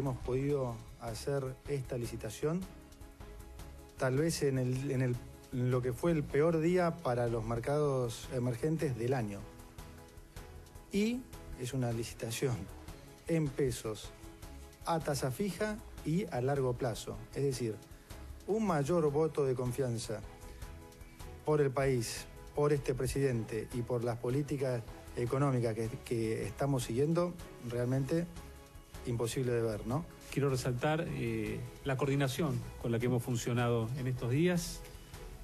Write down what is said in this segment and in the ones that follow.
hemos podido hacer esta licitación, tal vez en lo que fue el peor día para los mercados emergentes del año. Y es una licitación en pesos, a tasa fija y a largo plazo. Es decir, un mayor voto de confianza por el país, por este presidente y por las políticas económicas que estamos siguiendo, realmente imposible de ver, ¿no? Quiero resaltar la coordinación con la que hemos funcionado en estos días.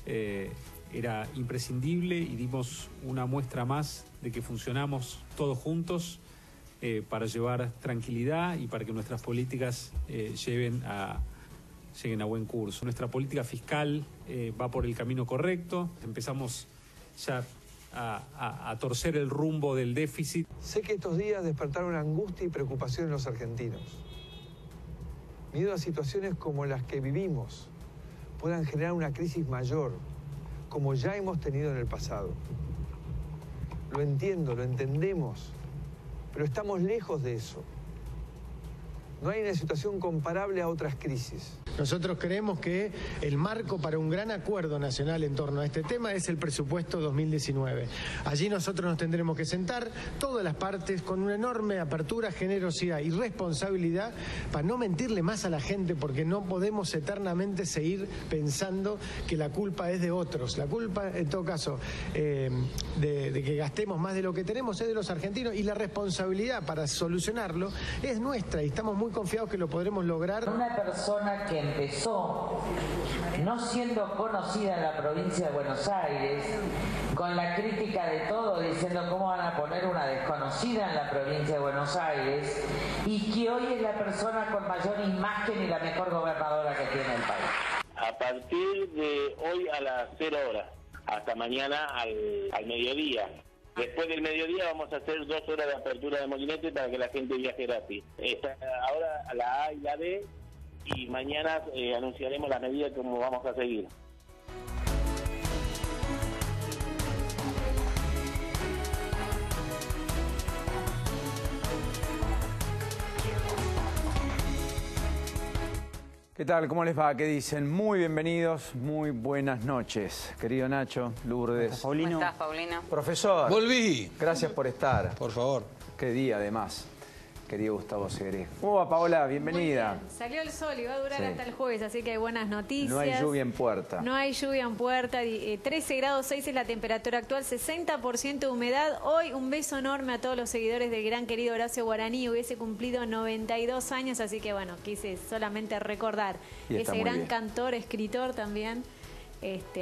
Era imprescindible y dimos una muestra más de que funcionamos todos juntos para llevar tranquilidad y para que nuestras políticas lleguen a buen curso. Nuestra política fiscal va por el camino correcto. Empezamos ya a torcer el rumbo del déficit. Sé que estos días despertaron angustia y preocupación en los argentinos. Miedo a situaciones como las que vivimos puedan generar una crisis mayor, como ya hemos tenido en el pasado. Lo entiendo, lo entendemos, pero estamos lejos de eso. No hay una situación comparable a otras crisis. Nosotros creemos que el marco para un gran acuerdo nacional en torno a este tema es el presupuesto 2019. Allí nosotros nos tendremos que sentar todas las partes con una enorme apertura, generosidad y responsabilidad para no mentirle más a la gente, porque no podemos eternamente seguir pensando que la culpa es de otros. La culpa, en todo caso, de que gastemos más de lo que tenemos es de los argentinos, y la responsabilidad para solucionarlo es nuestra, y estamos muy confiados que lo podremos lograr. Una persona que empezó no siendo conocida en la provincia de Buenos Aires, con la crítica de todo, diciendo cómo van a poner una desconocida en la provincia de Buenos Aires, y que hoy es la persona con mayor imagen y la mejor gobernadora que tiene el país. A partir de hoy a las 0 horas, hasta mañana al mediodía. Después del mediodía vamos a hacer 2 horas de apertura de molinete para que la gente viaje gratis. Ahora a la A y la D, y mañana anunciaremos las medidas como vamos a seguir. ¿Qué tal? ¿Cómo les va? ¿Qué dicen? Muy bienvenidos, muy buenas noches. Querido Nacho, Lourdes. ¿Cómo estás, Paulino? Profesor. Volví. Gracias por estar. Por favor. Qué día, además. Querido Gustavo Segre. ¿Cómo va, Paola? Bienvenida. Salió el sol y va a durar hasta el jueves, así que hay buenas noticias. No hay lluvia en puerta. No hay lluvia en puerta. 13 grados 6 es la temperatura actual, 60% de humedad. Hoy un beso enorme a todos los seguidores del gran querido Horacio Guaraní. Hubiese cumplido 92 años, así que bueno, quise solamente recordar ese gran cantor, escritor también.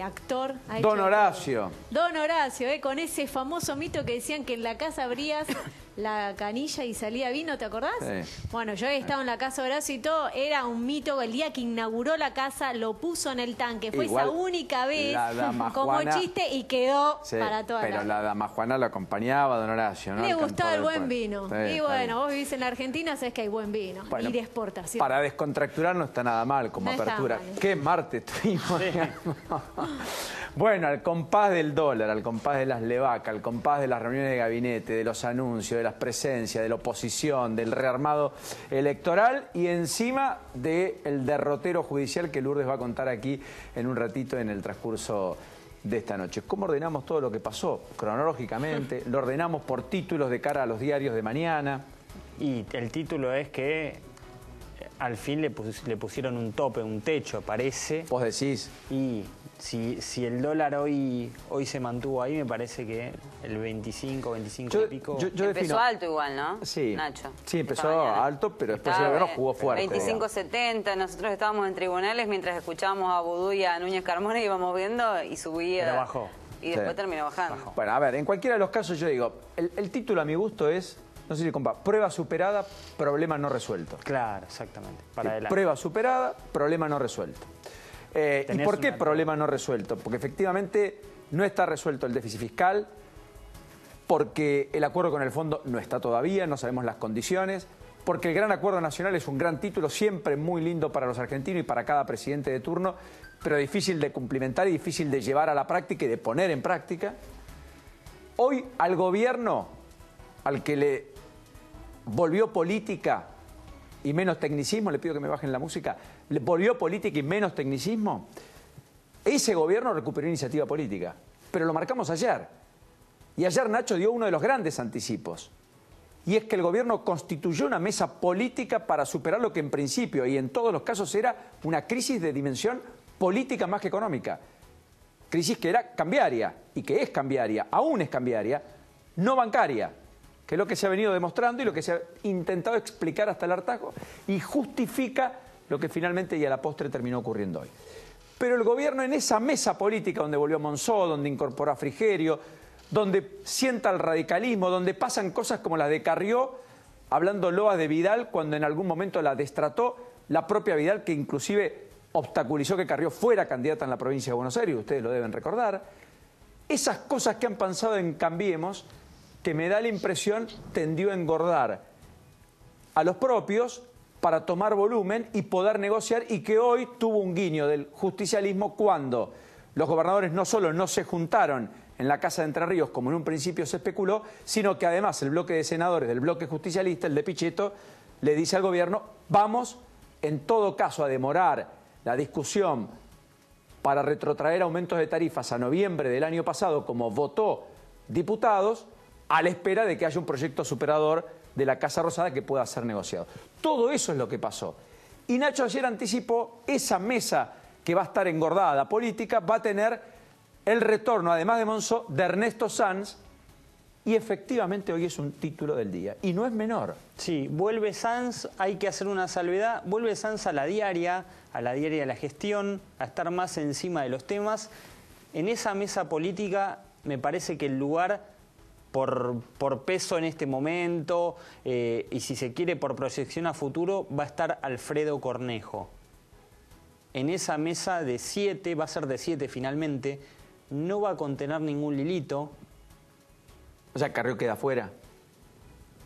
Actor. Don Horacio. Don Horacio, con ese famoso mito que decían que en la casa abrías la canilla y salía vino, ¿te acordás? Sí. Bueno, yo he estado en la casa de Horacio y todo, era un mito. El día que inauguró la casa lo puso en el tanque, fue igual, esa única vez como Juana, chiste, y quedó para toda pero la dama Juana lo acompañaba a Don Horacio, ¿no? Le gustaba el buen vino. Sí, y bueno, vos vivís en la Argentina, sabés que hay buen vino, bueno, y de exportación. Para descontracturar no está nada mal como apertura. Qué martes tuvimos. Bueno, al compás del dólar, al compás de las levacas, al compás de las reuniones de gabinete, de los anuncios, de las presencias, de la oposición, del rearmado electoral y encima del derrotero judicial que Lourdes va a contar aquí en un ratito en el transcurso de esta noche. ¿Cómo ordenamos todo lo que pasó? Cronológicamente, lo ordenamos por títulos de cara a los diarios de mañana. Y el título es que al fin le pusieron un tope, un techo, parece. Vos decís. Y si el dólar hoy se mantuvo ahí, me parece que el 25 y pico... Empezó alto igual, ¿no? Sí. Nacho. Sí, empezó alto, pero después el jugó fuerte. 25.70, nosotros estábamos en tribunales mientras escuchábamos a Vudú y a Núñez Carmona, íbamos viendo y subía. Pero bajó. Y después terminó bajando. Bueno, a ver, en cualquiera de los casos yo digo, el título a mi gusto es... No sé si compa, prueba superada, problema no resuelto. Claro, exactamente. Para adelante. Prueba superada, problema no resuelto. ¿Y por qué problema no resuelto? Porque efectivamente no está resuelto el déficit fiscal, porque el acuerdo con el fondo no está todavía, no sabemos las condiciones, porque el gran acuerdo nacional es un gran título, siempre muy lindo para los argentinos y para cada presidente de turno, pero difícil de cumplimentar y difícil de llevar a la práctica y de poner en práctica. Hoy al gobierno, al que le volvió política y menos tecnicismo, le pido que me bajen la música, volvió política y menos tecnicismo, ese gobierno recuperó iniciativa política. Pero lo marcamos ayer. Y ayer Nacho dio uno de los grandes anticipos. Y es que el gobierno constituyó una mesa política para superar lo que en principio y en todos los casos era una crisis de dimensión política más que económica. Crisis que era cambiaria y que es cambiaria, aún es cambiaria, no bancaria, que es lo que se ha venido demostrando y lo que se ha intentado explicar hasta el hartazgo y justifica lo que finalmente y a la postre terminó ocurriendo hoy. Pero el gobierno en esa mesa política donde volvió Monzó, donde incorporó a Frigerio, donde sienta el radicalismo, donde pasan cosas como las de Carrió, hablando loas de Vidal cuando en algún momento la destrató la propia Vidal, que inclusive obstaculizó que Carrió fuera candidata en la provincia de Buenos Aires, ustedes lo deben recordar. Esas cosas que han pasado en Cambiemos, que me da la impresión tendió a engordar a los propios para tomar volumen y poder negociar, y que hoy tuvo un guiño del justicialismo cuando los gobernadores no solo no se juntaron en la Casa de Entre Ríos, como en un principio se especuló, sino que además el bloque de senadores del bloque justicialista, el de Pichetto, le dice al gobierno, vamos en todo caso a demorar la discusión para retrotraer aumentos de tarifas a noviembre del año pasado, como votó diputados, a la espera de que haya un proyecto superador de la Casa Rosada que pueda ser negociado. Todo eso es lo que pasó. Y Nacho ayer anticipó esa mesa que va a estar engordada política, va a tener el retorno, además de Monzó, de Ernesto Sanz, y efectivamente hoy es un título del día, y no es menor. Sí, vuelve Sanz, hay que hacer una salvedad, vuelve Sanz a la diaria de la gestión, a estar más encima de los temas. En esa mesa política me parece que el lugar, por peso en este momento, y si se quiere por proyección a futuro, va a estar Alfredo Cornejo. En esa mesa de 7, va a ser de 7 finalmente, no va a contener ningún Lilito. O sea, Carrió queda fuera,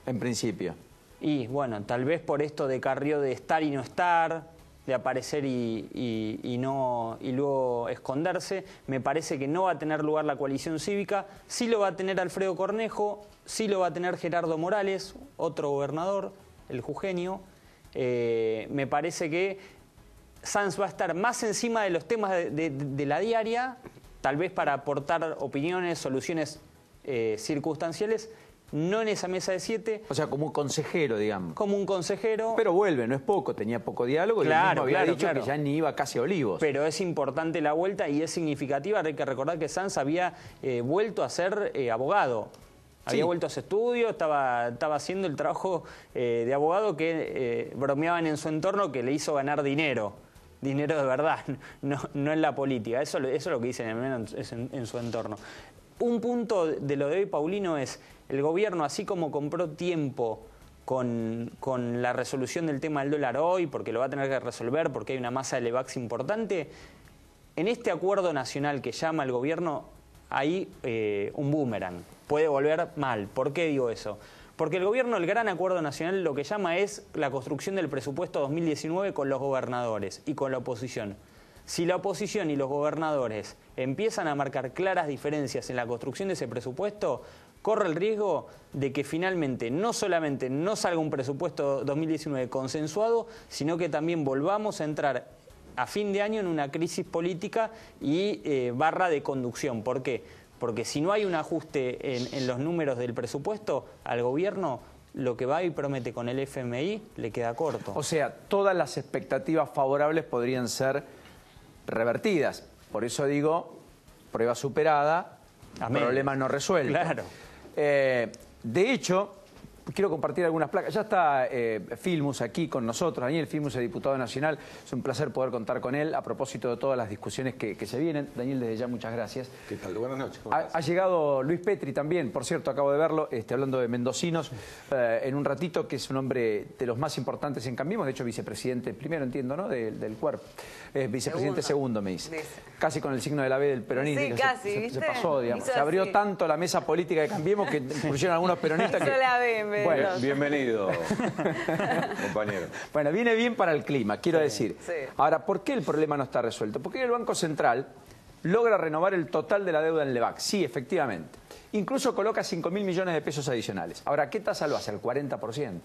en principio. Y bueno, tal vez por esto de Carrió de estar y no estar, de aparecer y luego esconderse, me parece que no va a tener lugar la coalición cívica. Sí lo va a tener Alfredo Cornejo, sí lo va a tener Gerardo Morales, otro gobernador, el jujeño. Me parece que Sanz va a estar más encima de los temas de la diaria, tal vez para aportar opiniones, soluciones circunstanciales, no en esa mesa de 7. O sea, como un consejero, digamos. Como un consejero. Pero vuelve, no es poco, tenía poco diálogo, claro, y él mismo había dicho claro. que ya ni iba casi a Olivos. Pero es importante la vuelta y es significativa. Hay que recordar que Sanz había vuelto a ser abogado. Había vuelto a su estudio, estaba haciendo el trabajo de abogado que bromeaban en su entorno, que le hizo ganar dinero. Dinero de verdad, no en la política. Eso es lo que dicen, al menos en su entorno. Un punto de lo de hoy, Paulino, es el gobierno, así como compró tiempo con la resolución del tema del dólar hoy, porque lo va a tener que resolver, porque hay una masa de Levax importante, en este acuerdo nacional que llama el gobierno hay un boomerang. Puede volver mal. ¿Por qué digo eso? Porque el gobierno, el gran acuerdo nacional, lo que llama es la construcción del presupuesto 2019 con los gobernadores y con la oposición. Si la oposición y los gobernadores empiezan a marcar claras diferencias en la construcción de ese presupuesto, corre el riesgo de que finalmente no solamente no salga un presupuesto 2019 consensuado, sino que también volvamos a entrar a fin de año en una crisis política y barra de conducción. ¿Por qué? Porque si no hay un ajuste en los números del presupuesto, al gobierno lo que va y promete con el FMI le queda corto. O sea, todas las expectativas favorables podrían ser revertidas. Por eso digo, prueba superada, problema no resuelto. Claro. De hecho, quiero compartir algunas placas. Ya está Filmus aquí con nosotros. Daniel Filmus es diputado nacional. Es un placer poder contar con él a propósito de todas las discusiones que se vienen. Daniel, desde ya muchas gracias. ¿Qué tal? Buenas noches. Ha llegado Luis Petri también, por cierto, acabo de verlo, hablando de mendocinos, en un ratito, que es un hombre de los más importantes en Cambiemos, de hecho vicepresidente, primero entiendo, ¿no?, del cuerpo. Vicepresidente segundo, me dice. Casi con el signo de la B del peronismo. Sí, casi, se pasó, digamos. Se abrió tanto la mesa política de Cambiemos que incluyeron algunos peronistas que... la B, bueno, bienvenido, compañero. Bueno, viene bien para el clima, quiero decir. Sí. Ahora, ¿por qué el problema no está resuelto? Porque el Banco Central logra renovar el total de la deuda en Levax. Sí, efectivamente. Incluso coloca 5.000 millones de pesos adicionales. Ahora, ¿qué tasa lo hace? El 40%.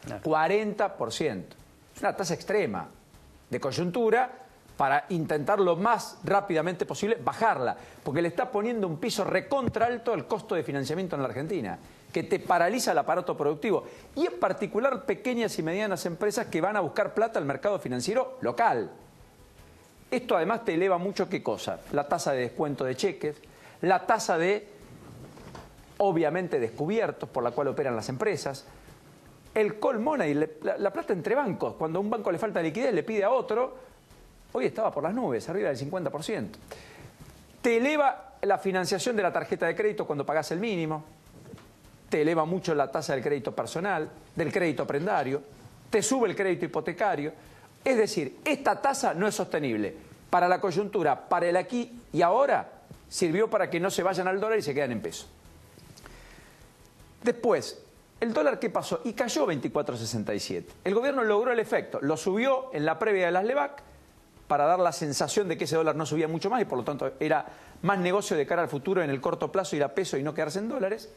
Claro. 40%. Es una tasa extrema de coyuntura para intentar lo más rápidamente posible bajarla, porque le está poniendo un piso recontra alto al costo de financiamiento en la Argentina, que te paraliza el aparato productivo, y en particular pequeñas y medianas empresas que van a buscar plata al mercado financiero local. Esto además te eleva mucho, ¿qué cosa? La tasa de descuento de cheques, la tasa de, obviamente, descubiertos por la cual operan las empresas, el call money, la plata entre bancos. Cuando a un banco le falta liquidez, le pide a otro, hoy estaba por las nubes, arriba del 50%. Te eleva la financiación de la tarjeta de crédito cuando pagás el mínimo, te eleva mucho la tasa del crédito personal, del crédito prendario, te sube el crédito hipotecario. Es decir, esta tasa no es sostenible. Para la coyuntura, para el aquí y ahora, sirvió para que no se vayan al dólar y se quedan en peso. Después, ¿el dólar qué pasó? Y cayó 24.67. El gobierno logró el efecto, lo subió en la previa de las LEVAC para dar la sensación de que ese dólar no subía mucho más y por lo tanto era más negocio de cara al futuro en el corto plazo ir a peso y no quedarse en dólares.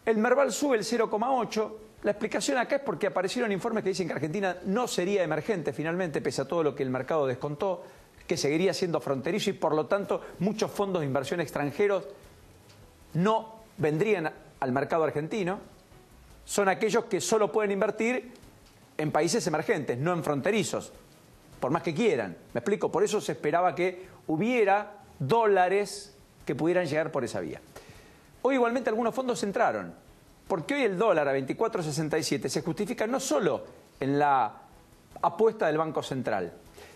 El Merval sube el 0,8. La explicación acá es porque aparecieron informes que dicen que Argentina no sería emergente finalmente, pese a todo lo que el mercado descontó, que seguiría siendo fronterizo y por lo tanto muchos fondos de inversión extranjeros no vendrían al mercado argentino. Son aquellos que solo pueden invertir en países emergentes, no en fronterizos, por más que quieran. ¿Me explico? Por eso se esperaba que hubiera dólares que pudieran llegar por esa vía. Hoy igualmente algunos fondos entraron, porque hoy el dólar a 24.67 se justifica no solo en la apuesta del Banco Central,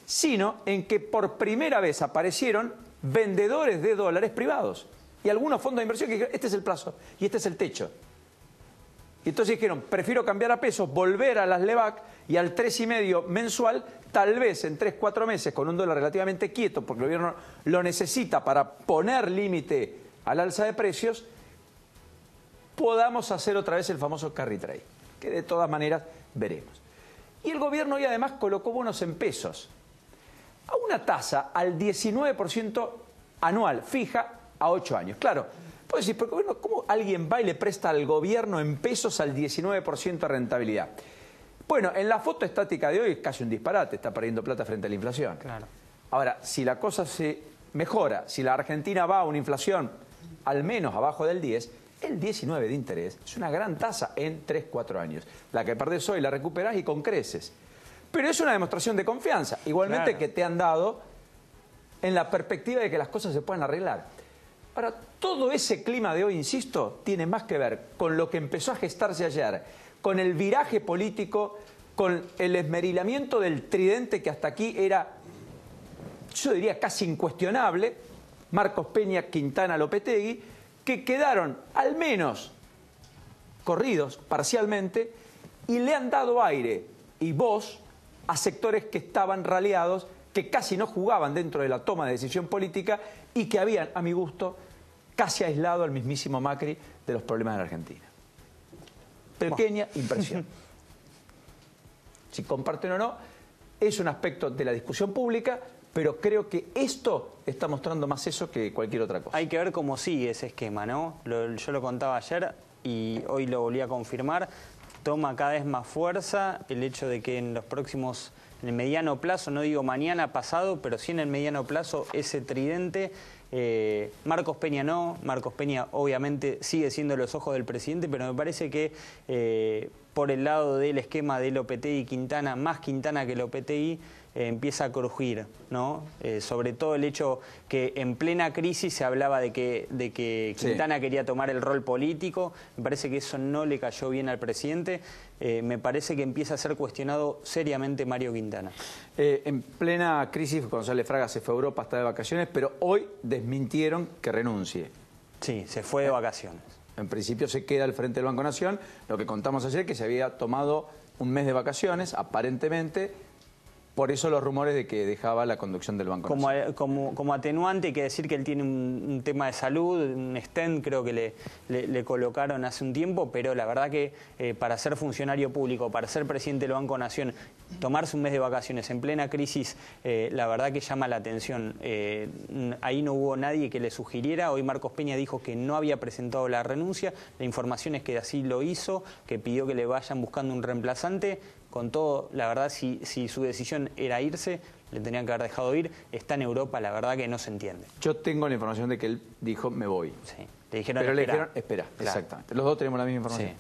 sino en que por primera vez aparecieron vendedores de dólares privados. Y algunos fondos de inversión que dijeron, este es el plazo y este es el techo. Y entonces dijeron, prefiero cambiar a pesos, volver a las LEVAC y al 3,5 mensual, tal vez en 3-4 meses con un dólar relativamente quieto, porque el gobierno lo necesita para poner límite al alza de precios, podamos hacer otra vez el famoso carry trade, que de todas maneras veremos. Y el gobierno hoy además colocó bonos en pesos a una tasa al 19% anual, fija a 8 años. Claro, puedes decir, pero bueno, ¿cómo alguien va y le presta al gobierno en pesos al 19% de rentabilidad? Bueno, en la foto estática de hoy es casi un disparate, está perdiendo plata frente a la inflación. Claro. Ahora, si la cosa se mejora, si la Argentina va a una inflación al menos abajo del 10%, el 19 de interés es una gran tasa en 3-4 años. La que perdés hoy la recuperás y con creces. Pero es una demostración de confianza, igualmente claro, que te han dado en la perspectiva de que las cosas se puedan arreglar. Ahora, todo ese clima de hoy, insisto, tiene más que ver con lo que empezó a gestarse ayer, con el viraje político, con el esmerilamiento del tridente que hasta aquí era, yo diría, casi incuestionable, Marcos Peña, Quintana, Lopetegui, que quedaron al menos corridos parcialmente y le han dado aire y voz a sectores que estaban raleados, que casi no jugaban dentro de la toma de decisión política y que habían, a mi gusto, casi aislado al mismísimo Macri de los problemas de la Argentina. Pequeña impresión. Si comparten o no, es un aspecto de la discusión pública, pero creo que esto está mostrando más eso que cualquier otra cosa. Hay que ver cómo sigue ese esquema, ¿no? Yo lo contaba ayer y hoy lo volví a confirmar. Toma cada vez más fuerza el hecho de que en los próximos, en el mediano plazo, no digo mañana, pasado, pero sí en el mediano plazo, ese tridente, Marcos Peña no, Marcos Peña obviamente sigue siendo los ojos del presidente, pero me parece que por el lado del esquema de Lopetegui y Quintana, más Quintana que Lopetegui, empieza a crujir, ¿no? Sobre todo el hecho que en plena crisis se hablaba de que Quintana quería tomar el rol político. Me parece que eso no le cayó bien al presidente. Me parece que empieza a ser cuestionado seriamente Mario Quintana. En plena crisis, González Fraga se fue a Europa, está de vacaciones, pero hoy desmintieron que renuncie. Sí, se fue de vacaciones. En principio se queda al frente del Banco Nación. Lo que contamos ayer, que se había tomado un mes de vacaciones, aparentemente, Por eso los rumores de que dejaba la conducción del Banco Nación. Como atenuante hay que decir que él tiene un tema de salud, un stent creo que le colocaron hace un tiempo, pero la verdad que para ser funcionario público, para ser presidente del Banco Nación, tomarse un mes de vacaciones en plena crisis, la verdad que llama la atención. Ahí no hubo nadie que le sugiriera. Hoy Marcos Peña dijo que no había presentado la renuncia. La información es que así lo hizo, que pidió que le vayan buscando un reemplazante. Con todo, la verdad, si su decisión era irse, le tenían que haber dejado ir. Está en Europa, la verdad que no se entiende. Yo tengo la información de que él dijo, me voy. Sí. Le dijeron, pero espera. le dijeron, espera, claro. Exactamente. Los dos tenemos la misma información.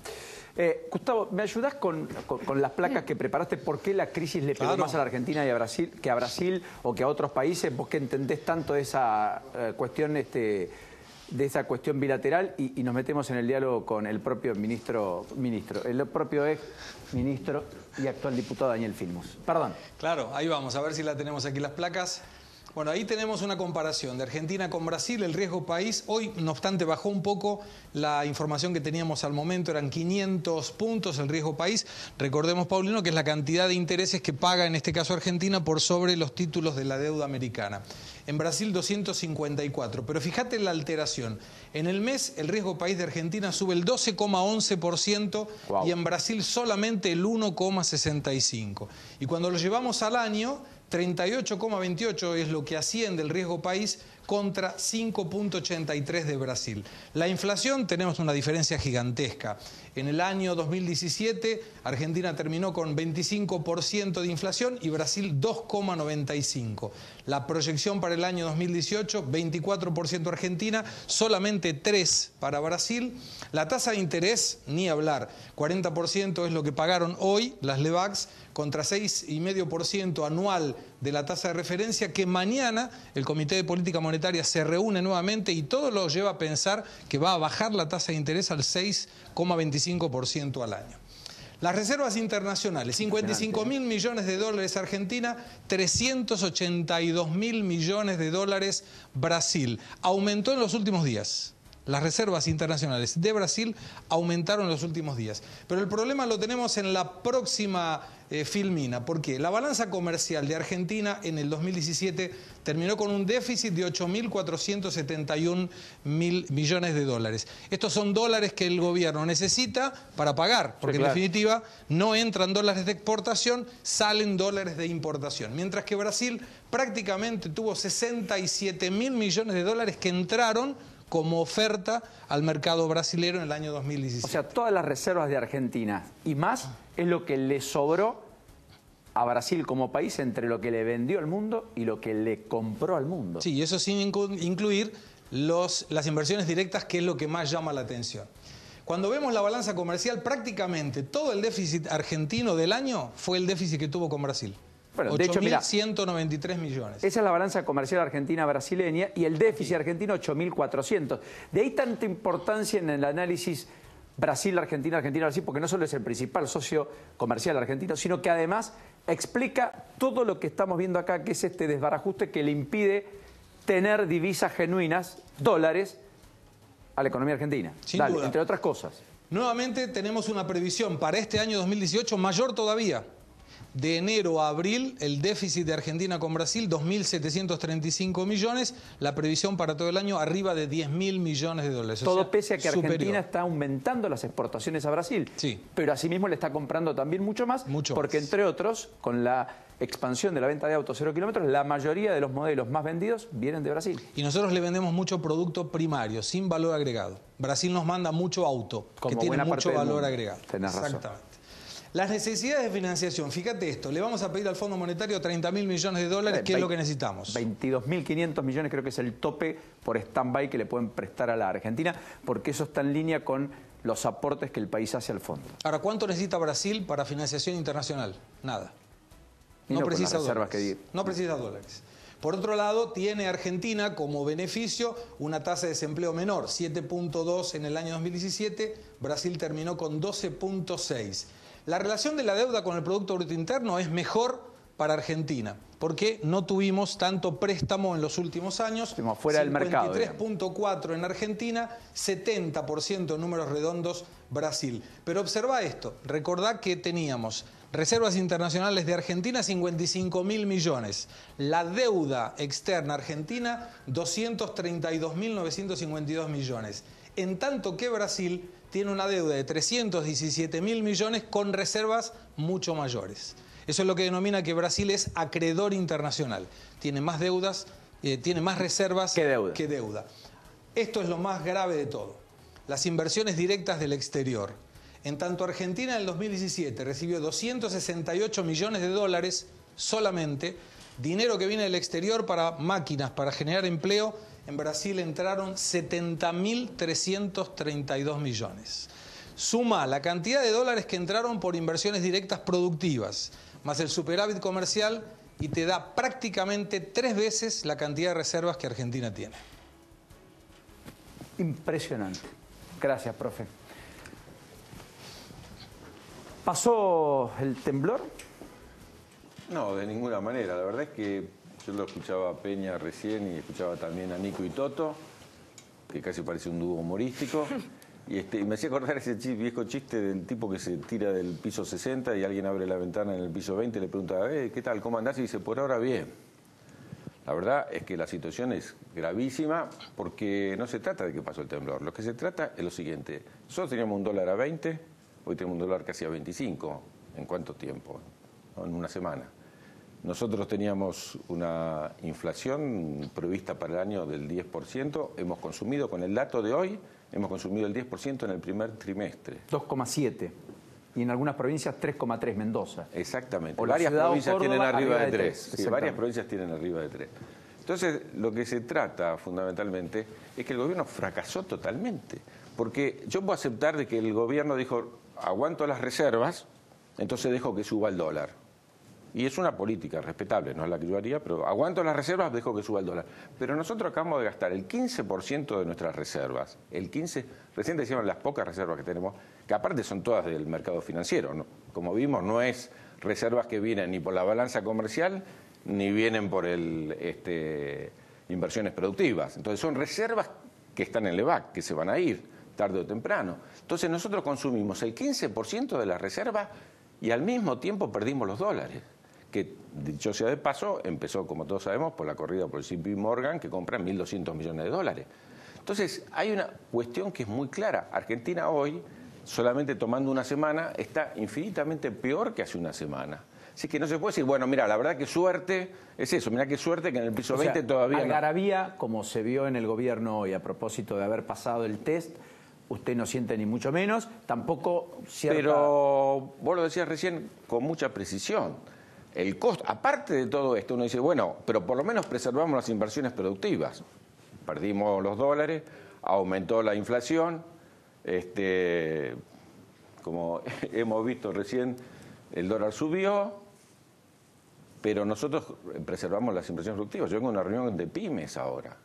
Sí. Gustavo, ¿me ayudás con las placas que preparaste? ¿Por qué la crisis le pegó más a la Argentina y a Brasil que a Brasil o que a otros países? Vos que entendés tanto de esa cuestión de esa cuestión bilateral y nos metemos en el diálogo con el propio el propio ex ministro y actual diputado Daniel Filmus. Perdón. Claro, ahí vamos, a ver si la tenemos aquí las placas. Bueno, ahí tenemos una comparación de Argentina con Brasil, el riesgo país. Hoy, no obstante, bajó un poco la información que teníamos al momento, eran 500 puntos el riesgo país. Recordemos, Paulino, que es la cantidad de intereses que paga, en este caso Argentina, por sobre los títulos de la deuda americana. En Brasil, 254. Pero fíjate la alteración. En el mes, el riesgo país de Argentina sube el 12,11% wow. Y en Brasil solamente el 1,65%. Y cuando lo llevamos al año, 38,28 es lo que asciende el riesgo país contra 5,83 de Brasil. La inflación, tenemos una diferencia gigantesca. En el año 2017, Argentina terminó con 25% de inflación y Brasil 2,95%. La proyección para el año 2018, 24% Argentina, solamente 3% para Brasil. La tasa de interés, ni hablar, 40% es lo que pagaron hoy las LEVAX, contra 6,5% anual de la tasa de referencia, que mañana el Comité de Política Monetaria se reúne nuevamente y todo lo lleva a pensar que va a bajar la tasa de interés al 6,25% al año. Las reservas internacionales, 55.000 millones de dólares Argentina, 382.000 millones de dólares Brasil. Aumentó en los últimos días. Las reservas internacionales de Brasil aumentaron en los últimos días. Pero el problema lo tenemos en la próxima filmina. ¿Por qué? La balanza comercial de Argentina en el 2017 terminó con un déficit de 8.471 millones de dólares. Estos son dólares que el gobierno necesita para pagar, porque en definitiva no entran dólares de exportación, salen dólares de importación. Mientras que Brasil prácticamente tuvo 67.000 millones de dólares que entraron como oferta al mercado brasilero en el año 2017. O sea, todas las reservas de Argentina y más es lo que le sobró a Brasil como país entre lo que le vendió al mundo y lo que le compró al mundo. Sí, y eso sin incluir las inversiones directas, que es lo que más llama la atención. Cuando vemos la balanza comercial, prácticamente todo el déficit argentino del año fue el déficit que tuvo con Brasil. Bueno, de hecho, mira, 8.193 millones. Esa es la balanza comercial argentina-brasileña y el déficit argentino 8.400. De ahí tanta importancia en el análisis Brasil-Argentina, Argentina-Brasil, porque no solo es el principal socio comercial argentino, sino que además explica todo lo que estamos viendo acá, que es este desbarajuste que le impide tener divisas genuinas, dólares, a la economía argentina. Sin duda. Entre otras cosas. Nuevamente tenemos una previsión para este año 2018 mayor todavía. De enero a abril, el déficit de Argentina con Brasil, 2.735 millones. La previsión para todo el año, arriba de 10.000 millones de dólares. Todo pese a que Argentina está aumentando las exportaciones a Brasil. Sí. Pero asimismo le está comprando también mucho más. Porque, entre otros, con la expansión de la venta de autos 0 kilómetros, la mayoría de los modelos más vendidos vienen de Brasil. Y nosotros le vendemos mucho producto primario, sin valor agregado. Brasil nos manda mucho auto, que tiene mucho valor agregado. Tenés razón. Exactamente. Las necesidades de financiación, fíjate esto, le vamos a pedir al Fondo Monetario 30.000 millones de dólares, que es lo que necesitamos. 22.500 millones creo que es el tope por stand-by que le pueden prestar a la Argentina, porque eso está en línea con los aportes que el país hace al fondo. Ahora, ¿cuánto necesita Brasil para financiación internacional? Nada. No precisa dólares. No precisa dólares. Por otro lado, tiene Argentina como beneficio una tasa de desempleo menor, 7.2 en el año 2017, Brasil terminó con 12.6. La relación de la deuda con el Producto Bruto Interno es mejor para Argentina, porque no tuvimos tanto préstamo en los últimos años. Estuvimos fuera del mercado. 53.4 en Argentina, 70% en números redondos Brasil. Pero observa esto, recordá que teníamos Reservas internacionales de Argentina, 55.000 millones. La deuda externa argentina, 232.952 millones. En tanto que Brasil tiene una deuda de 317.000 millones con reservas mucho mayores. Eso es lo que denomina que Brasil es acreedor internacional. Tiene más deudas, tiene más reservas que deuda. Esto es lo más grave de todo. Las inversiones directas del exterior. En tanto, Argentina en el 2017 recibió 268 millones de dólares solamente, dinero que viene del exterior para máquinas, para generar empleo. En Brasil entraron 70.332 millones. Suma la cantidad de dólares que entraron por inversiones directas productivas, más el superávit comercial, y te da prácticamente 3 veces la cantidad de reservas que Argentina tiene. Impresionante. Gracias, profe. ¿Pasó el temblor? No, de ninguna manera. La verdad es que yo lo escuchaba a Peña recién y escuchaba también a Nico y Toto, que casi parece un dúo humorístico. Y me hacía acordar ese viejo chiste del tipo que se tira del piso 60 y alguien abre la ventana en el piso 20 y le pregunta, ¿qué tal? ¿Cómo andás? Y dice, por ahora bien. La verdad es que la situación es gravísima porque no se trata de que pasó el temblor. Lo que se trata es lo siguiente. Nosotros teníamos un dólar a 20, hoy tenemos un dólar casi a 25. ¿En cuánto tiempo? En una semana. Nosotros teníamos una inflación prevista para el año del 10%. Hemos consumido, con el dato de hoy, hemos consumido el 10% en el primer trimestre. 2,7. Y en algunas provincias 3,3, Mendoza. Exactamente. O varias provincias tienen arriba de 3. Sí, varias provincias tienen arriba de 3. Entonces, lo que se trata fundamentalmente es que el gobierno fracasó totalmente. Porque yo puedo aceptar de que el gobierno dijo, aguanto las reservas, entonces dejo que suba el dólar. Y es una política respetable, no es la que yo haría, pero aguanto las reservas, dejo que suba el dólar. Pero nosotros acabamos de gastar el 15% de nuestras reservas. El 15%, recién decíamos las pocas reservas que tenemos, que aparte son todas del mercado financiero, ¿no? Como vimos, no es reservas que vienen ni por la balanza comercial, ni vienen por inversiones productivas. Entonces son reservas que están en el LEVAC, que se van a ir tarde o temprano. Entonces nosotros consumimos el 15% de las reservas y al mismo tiempo perdimos los dólares, que, dicho sea de paso, empezó, como todos sabemos, por la corrida por el JP Morgan, que compra 1.200 millones de dólares. Entonces, hay una cuestión que es muy clara. Argentina hoy, solamente tomando una semana, está infinitamente peor que hace una semana. Así que no se puede decir, bueno, mira, la verdad que suerte es eso, mira qué suerte que en el piso 20 todavía algarabía, como se vio en el gobierno hoy, a propósito de haber pasado el test, usted no siente ni mucho menos, tampoco cierta... Pero vos lo decías recién con mucha precisión. El costo, aparte de todo esto, uno dice, bueno, pero por lo menos preservamos las inversiones productivas. Perdimos los dólares, aumentó la inflación, como hemos visto recién, el dólar subió, pero nosotros preservamos las inversiones productivas. Yo vengo a una reunión de pymes ahora,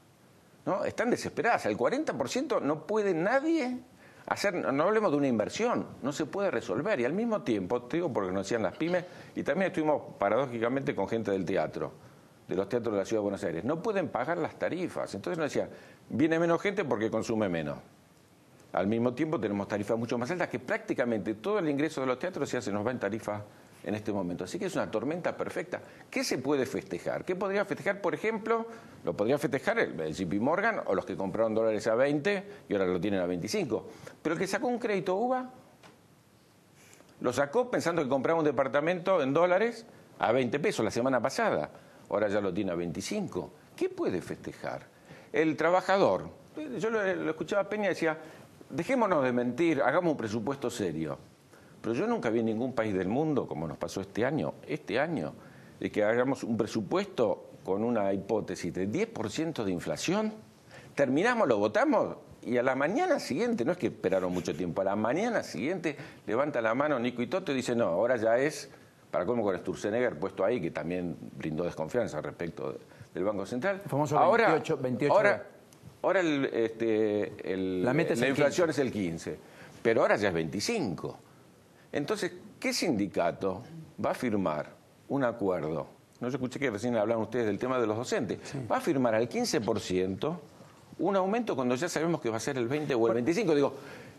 ¿no? Están desesperadas, el 40% no puede nadie hacer, no hablemos de una inversión, no se puede resolver. Y al mismo tiempo, te digo porque nos decían las pymes, y también estuvimos paradójicamente con gente del teatro, de los teatros de la Ciudad de Buenos Aires, no pueden pagar las tarifas. Entonces nos decían, viene menos gente porque consume menos. Al mismo tiempo tenemos tarifas mucho más altas, que prácticamente todo el ingreso de los teatros ya se nos va en tarifa en este momento. Así que es una tormenta perfecta. ¿Qué se puede festejar? ¿Qué podría festejar, por ejemplo? Lo podría festejar el JP Morgan o los que compraron dólares a 20 y ahora lo tienen a 25. Pero el que sacó un crédito UVA, lo sacó pensando que compraba un departamento en dólares a 20 pesos la semana pasada. Ahora ya lo tiene a 25. ¿Qué puede festejar? El trabajador. Yo lo escuchaba a Peña y decía, dejémonos de mentir, hagamos un presupuesto serio. Pero yo nunca vi en ningún país del mundo, como nos pasó este año, de que hagamos un presupuesto con una hipótesis de 10% de inflación, terminamos, lo votamos y a la mañana siguiente, no es que esperaron mucho tiempo, a la mañana siguiente levanta la mano Nico y Toto y dice, no, ahora ya es, para colmo con Sturzenegger puesto ahí, que también brindó desconfianza respecto del Banco Central. El famoso ahora, 28. Ahora la inflación es el 15, pero ahora ya es 25. Entonces, ¿qué sindicato va a firmar un acuerdo? No, yo escuché que recién hablaban ustedes del tema de los docentes. Sí. Va a firmar al 15% un aumento cuando ya sabemos que va a ser el 20 o el 25. Digo,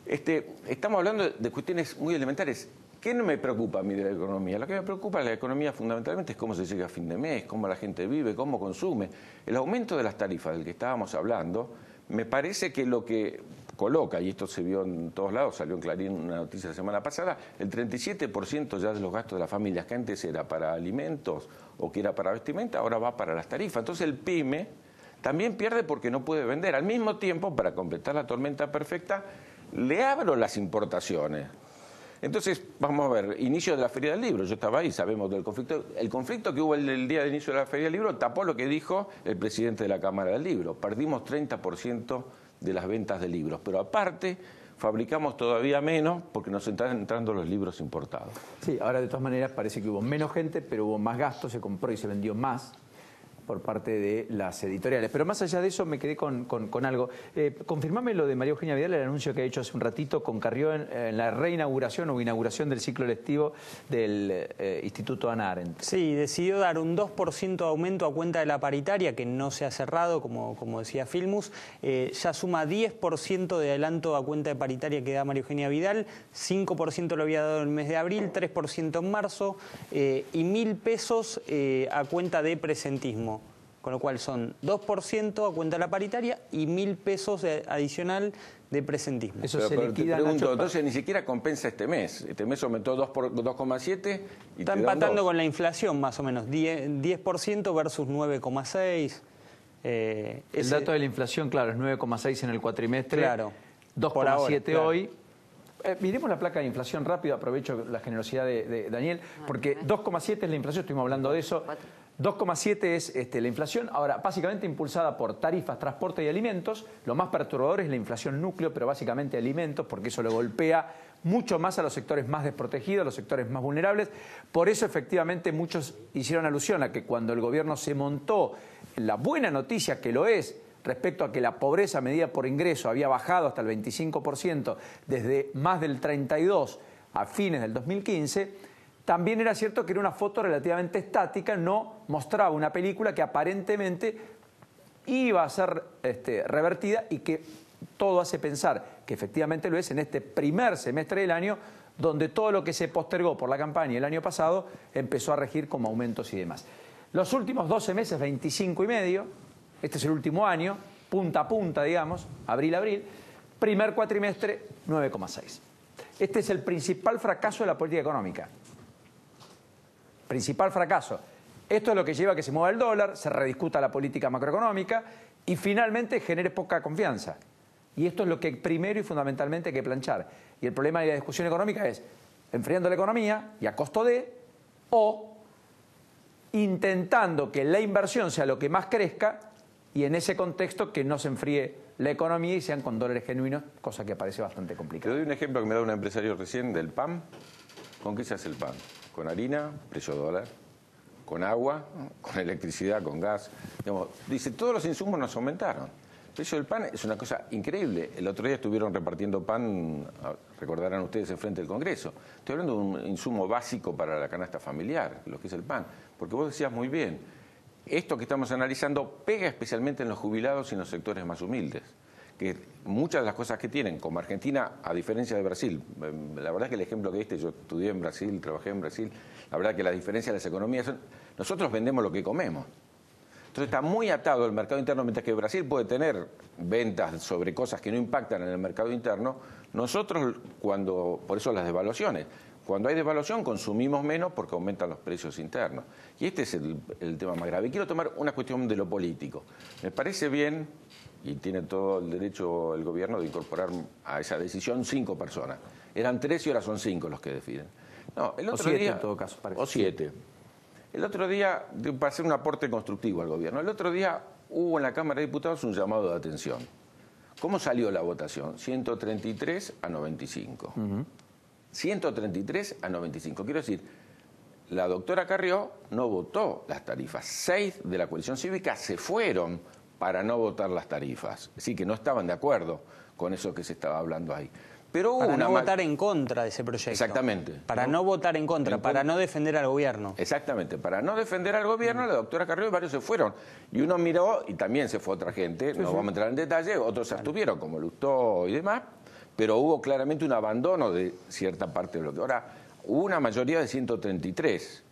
Estamos hablando de cuestiones muy elementares. ¿Qué no me preocupa a mí de la economía? Lo que me preocupa de la economía fundamentalmente es cómo se llega a fin de mes, cómo la gente vive, cómo consume. El aumento de las tarifas del que estábamos hablando, me parece que lo que coloca, y esto se vio en todos lados, salió en Clarín una noticia la semana pasada, el 37% ya de los gastos de las familias, que antes era para alimentos o que era para vestimenta, ahora va para las tarifas. Entonces el PYME también pierde porque no puede vender. Al mismo tiempo, para completar la tormenta perfecta, le abro las importaciones. Entonces, vamos a ver, inicio de la Feria del Libro, yo estaba ahí, sabemos del conflicto. El conflicto que hubo el día de inicio de la Feria del Libro tapó lo que dijo el presidente de la Cámara del Libro. Perdimos 30% de las ventas de libros, pero aparte fabricamos todavía menos porque nos están entrando los libros importados. Sí, ahora de todas maneras parece que hubo menos gente, pero hubo más gasto, se compró y se vendió más por parte de las editoriales. Pero más allá de eso me quedé con algo. Confirmame lo de María Eugenia Vidal, el anuncio que ha hecho hace un ratito con Carrió en la reinauguración o inauguración del ciclo lectivo del Instituto Hannah Arendt. Sí, decidió dar un 2% de aumento a cuenta de la paritaria, que no se ha cerrado, como decía Filmus. Ya suma 10% de adelanto a cuenta de paritaria que da María Eugenia Vidal, 5% lo había dado en el mes de abril, 3% en marzo y 1.000 pesos a cuenta de presentismo. Con lo cual son 2% a cuenta de la paritaria y 1.000 pesos adicional de presentismo. Eso se liquida. Te pregunto, entonces ni siquiera compensa este mes. Este mes aumentó 2,7 y está empatando con la inflación más o menos, 10% versus 9,6. El dato de la inflación, claro, es 9,6 en el cuatrimestre, claro, 2,7 claro. hoy. Miremos la placa de inflación rápido, aprovecho la generosidad de Daniel, porque 2,7 es la inflación, estuvimos hablando de eso. 2,7 es la inflación, ahora básicamente impulsada por tarifas, transporte y alimentos. Lo más perturbador es la inflación núcleo, pero básicamente alimentos, porque eso le golpea mucho más a los sectores más desprotegidos, a los sectores más vulnerables. Por eso efectivamente muchos hicieron alusión a que cuando el gobierno se montó la buena noticia, que lo es, respecto a que la pobreza medida por ingreso había bajado hasta el 25% desde más del 32% a fines del 2015, también era cierto que era una foto relativamente estática, no mostraba una película que aparentemente iba a ser revertida y que todo hace pensar que efectivamente lo es en este primer semestre del año, donde todo lo que se postergó por la campaña el año pasado empezó a regir como aumentos y demás. Los últimos 12 meses, 25,5, este es el último año, punta a punta, digamos, abril-abril, primer cuatrimestre, 9,6. Este es el principal fracaso de la política económica. Principal fracaso. Esto es lo que lleva a que se mueva el dólar, se rediscuta la política macroeconómica y finalmente genere poca confianza. Y esto es lo que primero y fundamentalmente hay que planchar. Y el problema de la discusión económica es enfriando la economía y a costo de, o intentando que la inversión sea lo que más crezca y en ese contexto que no se enfríe la economía y sean con dólares genuinos, cosa que parece bastante complicada. Te doy un ejemplo que me da un empresario recién del pan. ¿Con qué se hace el pan? Con harina, precio dólar, con agua, con electricidad, con gas. Digamos, dice, todos los insumos nos aumentaron. El precio del pan es una cosa increíble. El otro día estuvieron repartiendo pan, recordarán ustedes, enfrente del Congreso. Estoy hablando de un insumo básico para la canasta familiar, lo que es el pan. Porque vos decías muy bien, esto que estamos analizando pega especialmente en los jubilados y en los sectores más humildes. Que muchas de las cosas que tienen, como Argentina, a diferencia de Brasil, la verdad que el ejemplo que diste, yo estudié en Brasil, trabajé en Brasil, la verdad que la diferencia de las economías son, nosotros vendemos lo que comemos. Entonces está muy atado el mercado interno, mientras que Brasil puede tener ventas sobre cosas que no impactan en el mercado interno, nosotros, por eso las devaluaciones, cuando hay devaluación consumimos menos porque aumentan los precios internos. Y este es el tema más grave. Y quiero tomar una cuestión de lo político. Me parece bien, y tiene todo el derecho el gobierno de incorporar a esa decisión 5 personas. Eran 3 y ahora son 5 los que deciden. No, el otro o 7 día, en todo caso. Parece. O 7. El otro día, para hacer un aporte constructivo al gobierno, el otro día hubo en la Cámara de Diputados un llamado de atención. ¿Cómo salió la votación? 133 a 95. 133 a 95. Quiero decir, la doctora Carrió no votó las tarifas. 6 de la coalición cívica se fueron para no votar las tarifas. Es decir, que no estaban de acuerdo con eso que se estaba hablando ahí. Pero hubo para no votar en contra de ese proyecto. Exactamente. Para no votar en contra, para no defender al gobierno. Exactamente. Para no defender al gobierno, la doctora Carrió y varios se fueron. Y uno miró, y también se fue otra gente, no vamos a entrar en detalle, otros se abstuvieron, como Lustó y demás. pero hubo claramente un abandono de cierta parte del bloque. Ahora, hubo una mayoría de 133.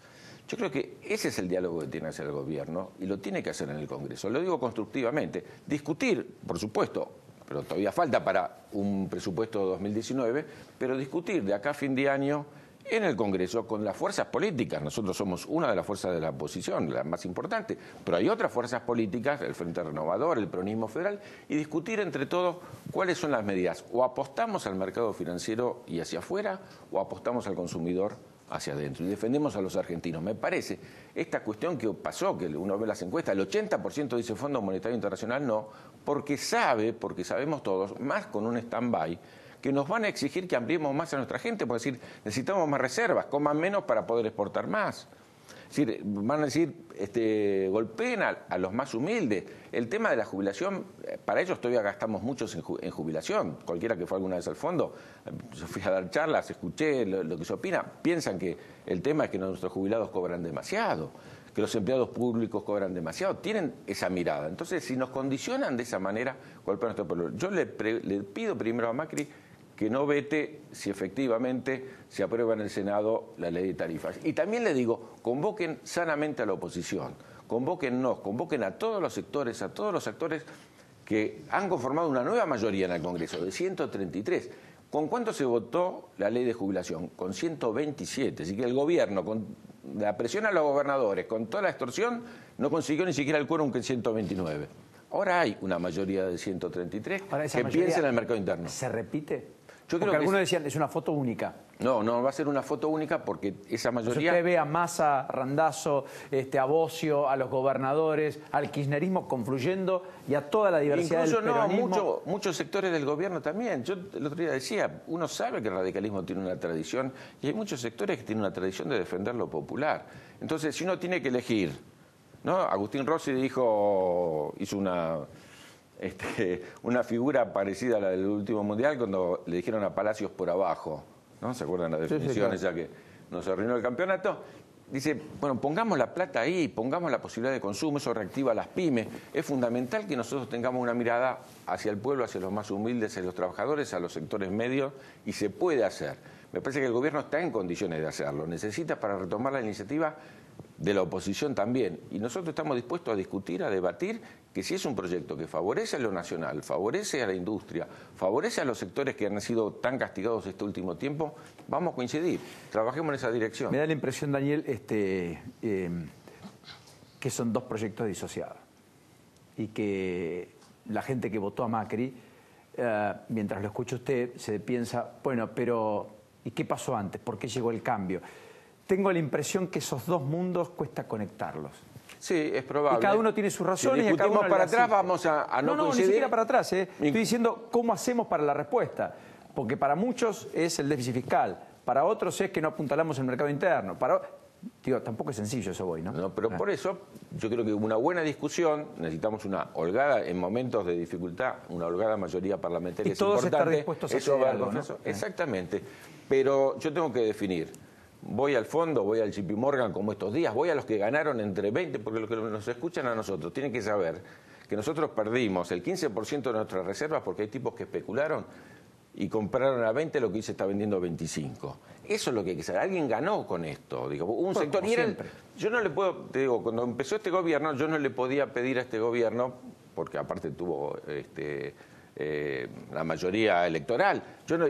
Yo creo que ese es el diálogo que tiene que hacer el gobierno y lo tiene que hacer en el Congreso. Lo digo constructivamente. Discutir, por supuesto, pero todavía falta para un presupuesto 2019, pero discutir de acá a fin de año en el Congreso con las fuerzas políticas. Nosotros somos una de las fuerzas de la oposición, la más importante, pero hay otras fuerzas políticas, el Frente Renovador, el Peronismo Federal, y discutir entre todos cuáles son las medidas. O apostamos al mercado financiero y hacia afuera, o apostamos al consumidor hacia adentro y defendemos a los argentinos. Me parece, esta cuestión que pasó, que uno ve las encuestas, el 80% dice Fondo Monetario Internacional no, porque sabemos todos, más con un stand-by, que nos van a exigir que ampliemos más a nuestra gente, por decir, necesitamos más reservas, coman menos para poder exportar más. Es decir, van a decir, golpeen a los más humildes. El tema de la jubilación, para ellos todavía gastamos muchos en jubilación. Cualquiera que fue alguna vez al fondo, yo fui a dar charlas, escuché lo que se opina. Piensan que el tema es que nuestros jubilados cobran demasiado, que los empleados públicos cobran demasiado. Tienen esa mirada. Entonces, si nos condicionan de esa manera, golpean a nuestro pueblo. Yo le pido primero a Macri que no vete si efectivamente se aprueba en el Senado la ley de tarifas. Y también le digo, convoquen sanamente a la oposición, convoquen a todos los sectores, a todos los actores que han conformado una nueva mayoría en el Congreso, de 133. ¿Con cuánto se votó la ley de jubilación? Con 127. Así que el gobierno, con la presión a los gobernadores, con toda la extorsión, no consiguió ni siquiera el quórum que en 129. Ahora hay una mayoría de 133 que piensa en el mercado interno. ¿Se repite? Yo creo porque que algunos decían, es una foto única. No, no va a ser una foto única porque esa mayoría... Usted ve a Massa, Randazzo, a Bocio, a los gobernadores, al kirchnerismo confluyendo y a toda la diversidad incluso del peronismo. Muchos sectores del gobierno también. Yo el otro día decía, uno sabe que el radicalismo tiene una tradición y hay muchos sectores que tienen una tradición de defender lo popular. Entonces, si uno tiene que elegir, ¿no? Agustín Rossi hizo una figura parecida a la del último mundial cuando le dijeron a Palacios por abajo, ¿no? ¿Se acuerdan las definiciones? Sí, claro. Ya que nos arruinó el campeonato? Dice, bueno, pongamos la plata ahí, pongamos la posibilidad de consumo, eso reactiva a las pymes. Es fundamental que nosotros tengamos una mirada hacia el pueblo, hacia los más humildes, hacia los trabajadores, a los sectores medios, y se puede hacer. Me parece que el gobierno está en condiciones de hacerlo. Necesita para retomar la iniciativa de la oposición también. Y nosotros estamos dispuestos a discutir, a debatir, que si es un proyecto que favorece a lo nacional, favorece a la industria, favorece a los sectores que han sido tan castigados este último tiempo, vamos a coincidir. Trabajemos en esa dirección. Me da la impresión, Daniel, que son dos proyectos disociados. Y que la gente que votó a Macri, mientras lo escucha usted, se piensa, bueno, pero ¿y qué pasó antes? ¿Por qué llegó el cambio? Tengo la impresión que esos dos mundos cuesta conectarlos. Sí, es probable. Y cada uno tiene sus razones. Si discutimos para atrás, vamos a no coincidir. No, ni siquiera para atrás. Estoy diciendo cómo hacemos para la respuesta. Porque para muchos es el déficit fiscal. Para otros es que no apuntalamos el mercado interno. Digo, tampoco es sencillo eso hoy, ¿no? No, pero por eso yo creo que una buena discusión, necesitamos una holgada, en momentos de dificultad, una holgada mayoría parlamentaria es importante. Y todos estar dispuestos a hacer algo, ¿no? Exactamente. Pero yo tengo que definir. Voy al fondo, voy al JP Morgan como estos días, voy a los que ganaron entre 20, porque los que nos escuchan a nosotros tienen que saber que nosotros perdimos el 15% de nuestras reservas porque hay tipos que especularon y compraron a 20 lo que hoy se está vendiendo a 25. Eso es lo que hay que saber. Alguien ganó con esto. Digo, un sector. Y yo no le puedo, te digo, cuando empezó este gobierno, yo no le podía pedir a este gobierno, porque aparte tuvo la mayoría electoral,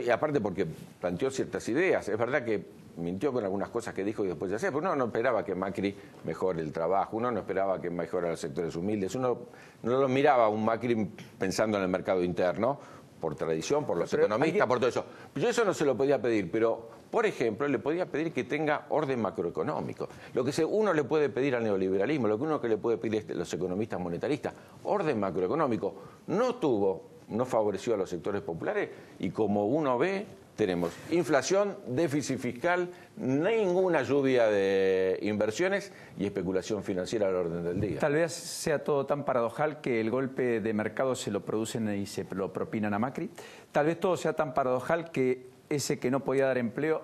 y aparte porque planteó ciertas ideas. Es verdad que mintió con algunas cosas que dijo y después de hacer, pero uno no esperaba que Macri mejore el trabajo, uno no esperaba que mejore a los sectores humildes, uno no lo miraba a un Macri pensando en el mercado interno, por tradición, por los economistas, por todo eso. Yo eso no se lo podía pedir, pero, por ejemplo, le podía pedir que tenga orden macroeconómico. Lo que uno le puede pedir al neoliberalismo, lo que uno le puede pedir a los economistas monetaristas, orden macroeconómico. No favoreció a los sectores populares y como uno ve, tenemos inflación, déficit fiscal, ninguna lluvia de inversiones y especulación financiera al orden del día. Tal vez sea todo tan paradojal que el golpe de mercado se lo producen y se lo propinan a Macri. Tal vez todo sea tan paradojal que ese que no podía dar empleo,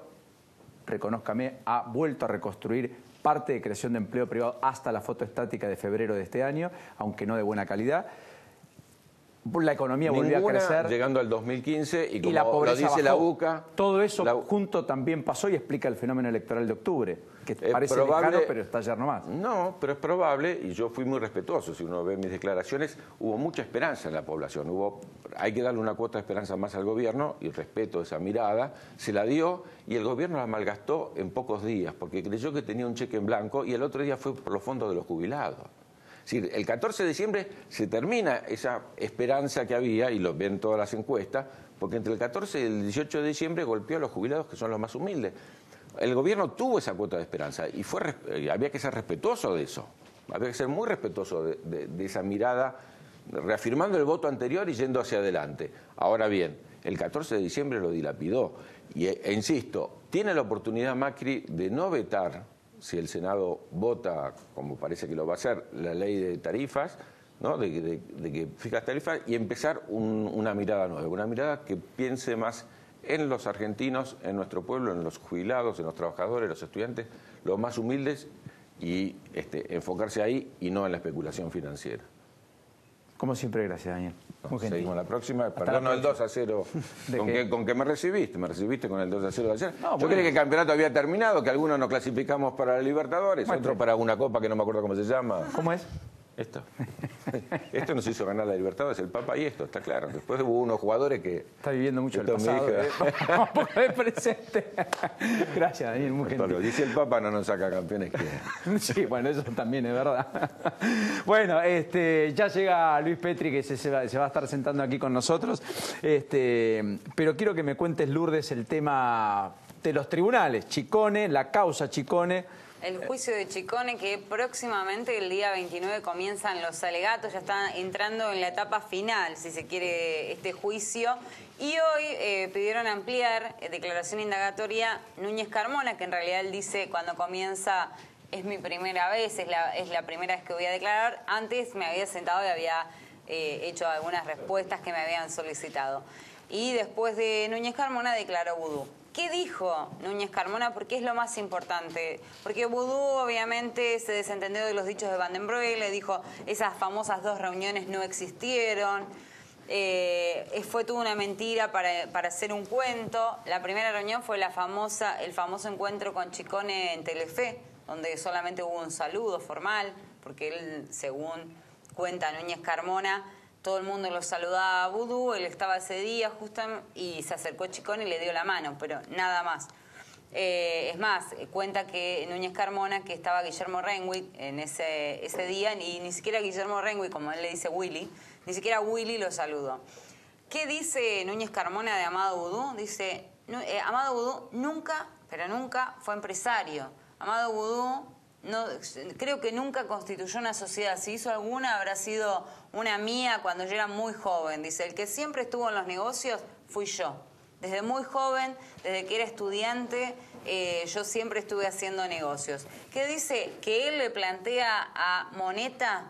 reconózcame, ha vuelto a reconstruir parte de creación de empleo privado hasta la foto estática de febrero de este año, aunque no de buena calidad. la economía volvió a crecer. Llegando al 2015 y como la pobreza lo dice la bajó. UCA... Todo eso junto también pasó y explica el fenómeno electoral de octubre, que parece lejano, pero está ayer nomás. No, pero es probable, y yo fui muy respetuoso, si uno ve mis declaraciones, hubo mucha esperanza en la población, hay que darle una cuota de esperanza más al gobierno, y respeto esa mirada, se la dio, y el gobierno la malgastó en pocos días, porque creyó que tenía un cheque en blanco, y el otro día fue por los fondos de los jubilados. Es decir, el 14 de diciembre se termina esa esperanza que había, y lo ven todas las encuestas, porque entre el 14 y el 18 de diciembre golpeó a los jubilados, que son los más humildes. El gobierno tuvo esa cuota de esperanza y había que ser respetuoso de eso, había que ser muy respetuoso de esa mirada, reafirmando el voto anterior y yendo hacia adelante. Ahora bien, el 14 de diciembre lo dilapidó e insisto, tiene la oportunidad Macri de no vetar, si el Senado vota, como parece que lo va a hacer, la ley de tarifas, ¿no? de que fija tarifas, y empezar una mirada nueva, una mirada que piense más en los argentinos, en nuestro pueblo, en los jubilados, en los trabajadores, los estudiantes, los más humildes, y enfocarse ahí y no en la especulación financiera. Como siempre, gracias, Daniel. Seguimos la próxima. Perdón, el 2-0 con que me recibiste con el 2-0 de ayer. Yo creí que el campeonato había terminado, que algunos nos clasificamos para la Libertadores, otros para una copa que no me acuerdo cómo se llama. ¿Cómo es? Esto. Esto nos hizo ganar la Libertadores, el Papa y esto, está claro. Después hubo unos jugadores que... Está viviendo mucho el pasado. Vamos a poner presente. Gracias, Daniel, muy gentil. Dice el Papa no nos saca campeones. Sí, bueno, eso también es verdad. Bueno, ya llega Luis Petri, que se va a estar sentando aquí con nosotros. Pero quiero que me cuentes, Lourdes, el tema de los tribunales. Chicone, la causa Chicone. El juicio de Chicone, que próximamente, el día 29, comienzan los alegatos, ya están entrando en la etapa final, si se quiere, este juicio. Y hoy pidieron ampliar declaración indagatoria Núñez Carmona, que en realidad él dice cuando comienza, es mi primera vez, es la primera vez que voy a declarar. Antes me había sentado y había hecho algunas respuestas que me habían solicitado. Y después de Núñez Carmona declaró Vudú. ¿Qué dijo Núñez Carmona? Porque es lo más importante. Porque Vudú obviamente se desentendió de los dichos de Van den Broek, le dijo esas famosas 2 reuniones no existieron, fue toda una mentira para hacer un cuento. La primera reunión fue el famoso encuentro con Chicone en Telefe, donde solamente hubo un saludo formal, porque él, según cuenta Núñez Carmona, todo el mundo lo saludaba a Vudú, él estaba ese día justamente y se acercó a Chicone y le dio la mano, pero nada más. Es más, cuenta que Núñez Carmona, que estaba Guillermo Renwick en ese día, y ni siquiera Guillermo Renwick, como él le dice Willy, ni siquiera Willy lo saludó. ¿Qué dice Núñez Carmona de Amado Vudú? Dice, Amado Vudú nunca, pero nunca fue empresario. Amado Vudú creo que nunca constituyó una sociedad. Si hizo alguna, habrá sido una mía cuando yo era muy joven. Dice, el que siempre estuvo en los negocios fui yo. Desde muy joven, desde que era estudiante, yo siempre estuve haciendo negocios. ¿Qué dice? Que él le plantea a Moneta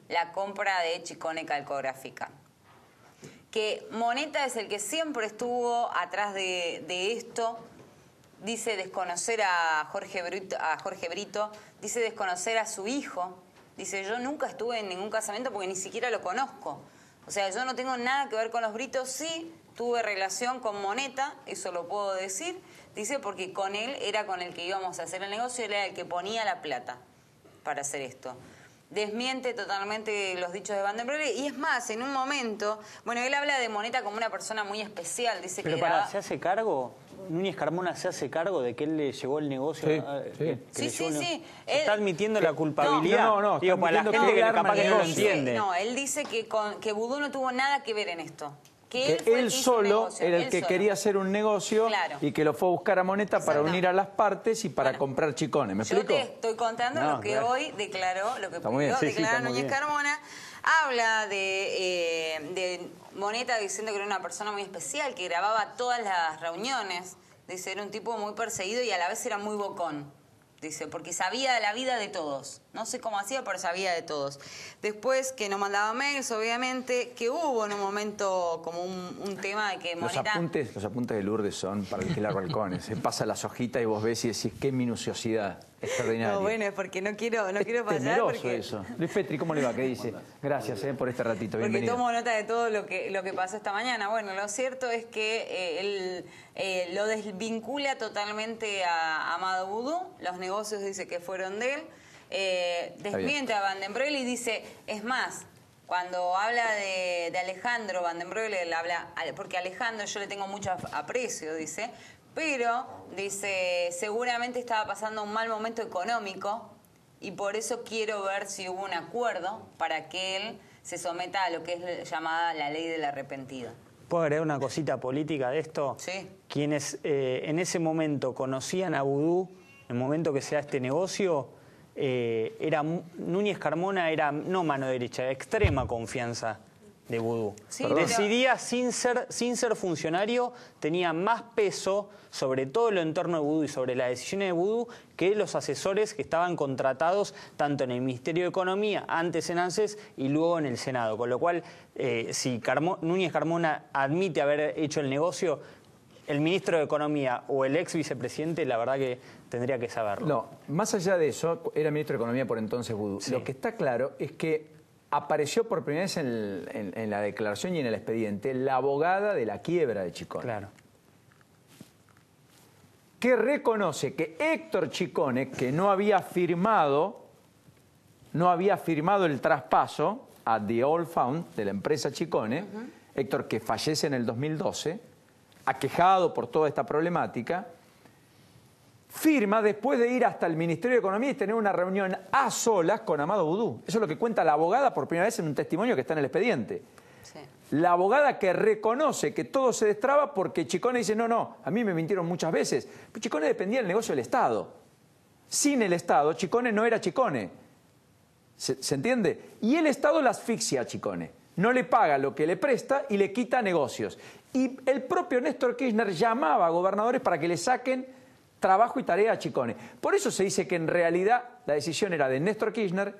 la compra de Chicone Calcográfica. Que Moneta es el que siempre estuvo atrás de esto. Dice desconocer a Jorge Brito, dice desconocer a su hijo. Dice, yo nunca estuve en ningún casamiento porque ni siquiera lo conozco. O sea, yo no tengo nada que ver con los Britos. Sí tuve relación con Moneta, eso lo puedo decir. Dice, porque con él era con el que íbamos a hacer el negocio, él era el que ponía la plata para hacer esto. Desmiente totalmente los dichos de Van den Broek. Y es más, en un momento, bueno, él habla de Moneta como una persona muy especial. Dice pero que ¿se hace cargo? ¿Núñez Carmona se hace cargo de que él le llevó el negocio? Sí. Está admitiendo la culpabilidad. No, digo, para la gente que capaz que no lo entiende. No, él dice que Vudú no tuvo nada que ver en esto. Que él solo era el que quería hacer un negocio, claro, y que lo fue a buscar a Moneta para unir a las partes y para comprar Chicone. ¿Me explico? Yo te estoy contando lo que hoy declaró, lo que pidió declarar Núñez Carmona. Habla de Moneta diciendo que era una persona muy especial, que grababa todas las reuniones. Dice, era un tipo muy perseguido y a la vez era muy bocón. Dice, porque sabía de la vida de todos. No sé cómo hacía, pero sabía de todos. Después que no mandaba mails, obviamente, que hubo en un momento como un tema de que Moneta... Los apuntes de Lourdes son para alquilar balcones. Se pasa las hojitas y vos ves y decís, qué minuciosidad extraordinario. No, bueno, es porque no quiero fallar. Temeroso porque... eso. Luis Petri, ¿cómo le va? ¿Qué dice? Gracias por este ratito. Porque Bienvenido. tomo nota de todo lo que pasó esta mañana. Bueno, lo cierto es que él lo desvincula totalmente a Amado Boudou. Los negocios dice que fueron de él. Desmiente a Van den Broek y dice, es más, cuando habla de Alejandro Van den Broek, él habla, porque Alejandro yo le tengo mucho aprecio, dice, pero, dice, seguramente estaba pasando un mal momento económico y por eso quiero ver si hubo un acuerdo para que él se someta a lo que es llamada la ley del arrepentido. ¿Puedo agregar una cosita política de esto? Sí. Quienes en ese momento conocían a Boudou, en el momento que se da este negocio, Núñez Carmona era no mano derecha, era extrema confianza de Boudou. Sí, decidía sin ser funcionario, tenía más peso sobre todo el entorno de Boudou y sobre las decisiones de Boudou que los asesores que estaban contratados tanto en el Ministerio de Economía, antes en ANSES y luego en el Senado. Con lo cual, si Núñez Carmona admite haber hecho el negocio, el ministro de Economía o el ex vicepresidente, la verdad que tendría que saberlo. No, más allá de eso, era ministro de Economía por entonces Boudou. Sí. Lo que está claro es que apareció por primera vez en la declaración y en el expediente la abogada de la quiebra de Chicone. Claro. Que reconoce que Héctor Chicone, que no había firmado el traspaso a The Old Found de la empresa Chicone, Héctor que fallece en el 2012, aquejado por toda esta problemática, firma después de ir hasta el Ministerio de Economía y tener una reunión a solas con Amado Boudou. Eso es lo que cuenta la abogada por primera vez en un testimonio que está en el expediente. Sí. La abogada que reconoce que todo se destraba porque Chicone dice, no, a mí me mintieron muchas veces. Pero Chicone dependía del negocio del Estado. Sin el Estado, Chicone no era Chicone. ¿Se entiende? Y el Estado la asfixia a Chicone. No le paga lo que le presta y le quita negocios. Y el propio Néstor Kirchner llamaba a gobernadores para que le saquen trabajo y tarea a Chicone. Por eso se dice que en realidad la decisión era de Néstor Kirchner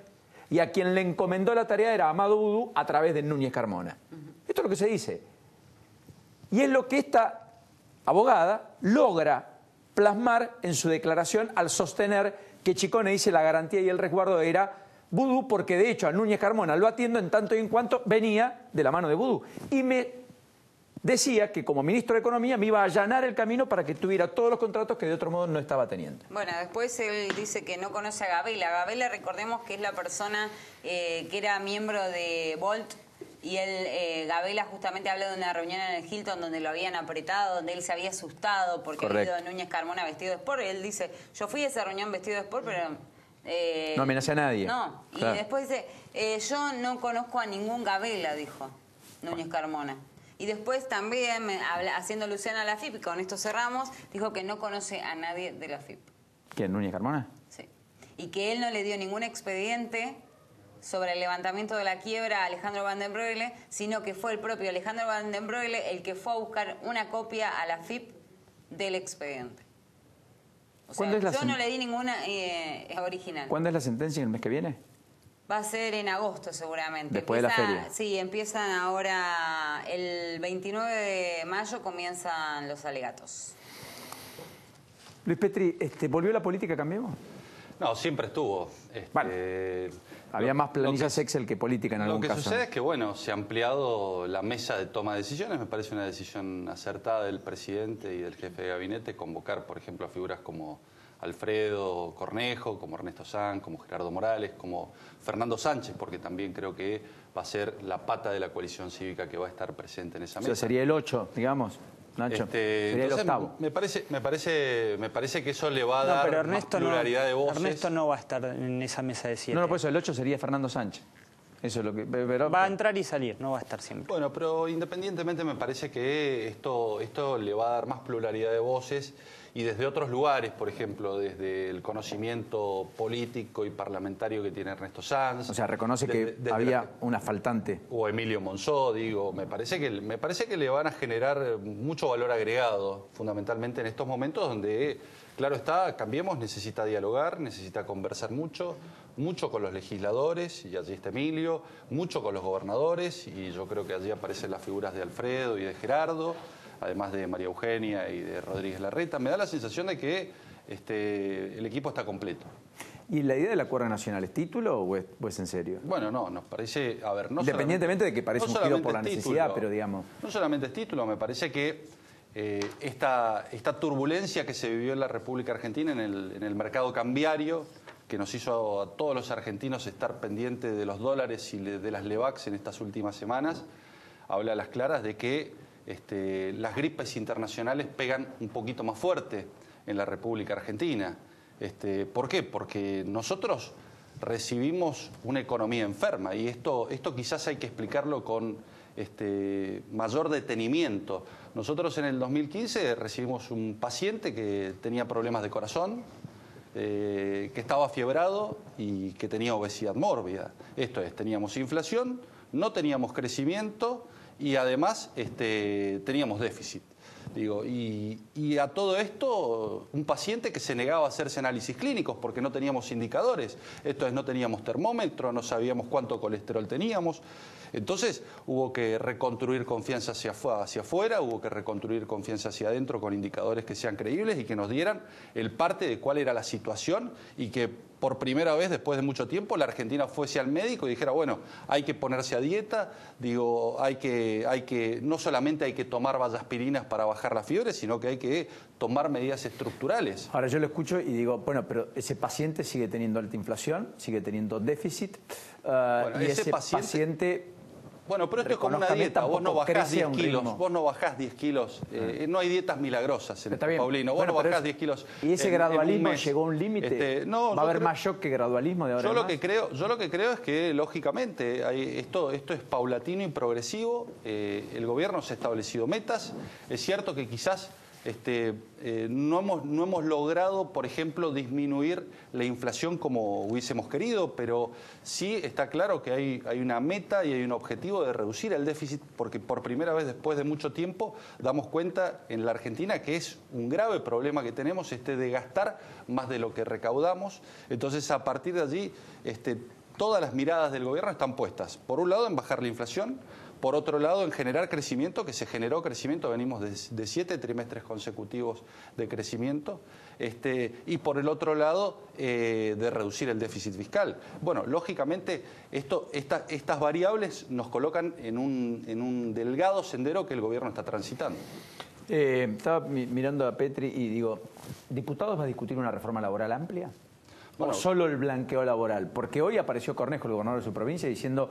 y a quien le encomendó la tarea era Amado Boudou a través de Núñez Carmona. Esto es lo que se dice. Y es lo que esta abogada logra plasmar en su declaración al sostener que Chicone dice la garantía y el resguardo era Boudou, porque de hecho a Núñez Carmona lo atiendo en tanto y en cuanto venía de la mano de Boudou. Y me decía que como ministro de Economía me iba a allanar el camino para que tuviera todos los contratos que de otro modo no estaba teniendo. Bueno, después él dice que no conoce a Gabela. Gabela, recordemos que es la persona que era miembro de Volt y él, Gabela justamente habla de una reunión en el Hilton donde lo habían apretado, donde él se había asustado porque había ido Núñez Carmona vestido de sport. Y él dice, yo fui a esa reunión vestido de sport, pero... no amenacé a nadie. No, claro. Y después dice, yo no conozco a ningún Gabela, dijo Núñez Carmona. Y después también, haciendo alusión a la FIP, y con esto cerramos, dijo que no conoce a nadie de la FIP. ¿Quién, Núñez Carmona? Sí. Y que él no le dio ningún expediente sobre el levantamiento de la quiebra a Alejandro Van den Broek, sino que fue el propio Alejandro Van den Broek el que fue a buscar una copia a la FIP del expediente. O sea, yo no le di ninguna original. ¿Cuándo es la sentencia? ¿En el mes que viene? Va a ser en agosto seguramente. Después de la feria. Sí, empiezan ahora, el 29 de mayo comienzan los alegatos. Luis Petri, ¿volvió la política Cambiemos? No, siempre estuvo. Vale. Había más planillas Excel que política en algún caso. Lo que sucede es que, bueno, se ha ampliado la mesa de toma de decisiones. Me parece una decisión acertada del presidente y del jefe de gabinete convocar, por ejemplo, a figuras como Alfredo Cornejo, como Ernesto Sanz, como Gerardo Morales, como Fernando Sánchez, porque también creo que va a ser la pata de la coalición cívica que va a estar presente en esa mesa. O sea, sería el 8, digamos, Nacho. Sería el octavo. Me parece que eso le va a dar más pluralidad de voces. Ernesto no va a estar en esa mesa de 7. No, por eso el 8 sería Fernando Sánchez. Eso es lo que... Pero, va a entrar y salir, no va a estar siempre. Bueno, pero independientemente me parece que esto le va a dar más pluralidad de voces y desde otros lugares, por ejemplo, desde el conocimiento político y parlamentario que tiene Ernesto Sanz. O sea, reconoce que había una faltante. O Emilio Monzó, digo, me parece que le van a generar mucho valor agregado, fundamentalmente en estos momentos donde, claro está, Cambiemos necesita dialogar, necesita conversar mucho con los legisladores, y allí está Emilio, mucho con los gobernadores, y yo creo que allí aparecen las figuras de Alfredo y de Gerardo, además de María Eugenia y de Rodríguez Larreta. Me da la sensación de que el equipo está completo. ¿Y la idea del acuerdo nacional es título o es en serio? Bueno, no, nos parece, a ver, no independientemente de que parece un giro por la necesidad, pero digamos... No solamente es título, me parece que esta turbulencia que se vivió en la República Argentina en el mercado cambiario, que nos hizo a todos los argentinos estar pendientes de los dólares y de las LEVAX en estas últimas semanas, habla a las claras de que las gripes internacionales pegan un poquito más fuerte en la República Argentina. ¿Por qué? Porque nosotros recibimos una economía enferma y esto quizás hay que explicarlo con mayor detenimiento. Nosotros en el 2015 recibimos un paciente que tenía problemas de corazón, que estaba fiebrado y que tenía obesidad mórbida. Esto es, teníamos inflación, no teníamos crecimiento y además teníamos déficit. Y a todo esto, un paciente que se negaba a hacerse análisis clínicos porque no teníamos indicadores. Esto es, no teníamos termómetro, no sabíamos cuánto colesterol teníamos. Entonces hubo que reconstruir confianza hacia afuera, hubo que reconstruir confianza hacia adentro con indicadores que sean creíbles y que nos dieran el parte de cuál era la situación y que por primera vez después de mucho tiempo la Argentina fuese al médico y dijera, bueno, hay que ponerse a dieta, no solamente hay que tomar vallaspirinas para bajar la fiebre, sino que hay que tomar medidas estructurales. Ahora yo lo escucho y digo, bueno, pero ese paciente sigue teniendo alta inflación, sigue teniendo déficit, y ese paciente bueno, pero esto es como una dieta, vos no bajás 10 kilos, vos no bajás 10 kilos, no hay dietas milagrosas en esto, Paulino, vos no bajás 10 kilos. ¿Y ese gradualismo llegó a un límite? No, ¿Va a haber más shock que gradualismo de ahora en más? Yo lo que creo es que, lógicamente, esto es paulatino y progresivo, el gobierno se ha establecido metas, es cierto que quizás no hemos logrado, por ejemplo, disminuir la inflación como hubiésemos querido, pero sí está claro que hay una meta y hay un objetivo de reducir el déficit, porque por primera vez después de mucho tiempo damos cuenta en la Argentina que es un grave problema que tenemos de gastar más de lo que recaudamos. Entonces, a partir de allí, todas las miradas del gobierno están puestas, por un lado, en bajar la inflación, por otro lado, en generar crecimiento, que se generó crecimiento, venimos de 7 trimestres consecutivos de crecimiento, y por el otro lado, de reducir el déficit fiscal. Bueno, lógicamente, estas variables nos colocan en un delgado sendero que el gobierno está transitando. Estaba mirando a Petri y digo, ¿diputados va a discutir una reforma laboral amplia? Bueno, ¿o solo el blanqueo laboral? Porque hoy apareció Cornejo, el gobernador de su provincia, diciendo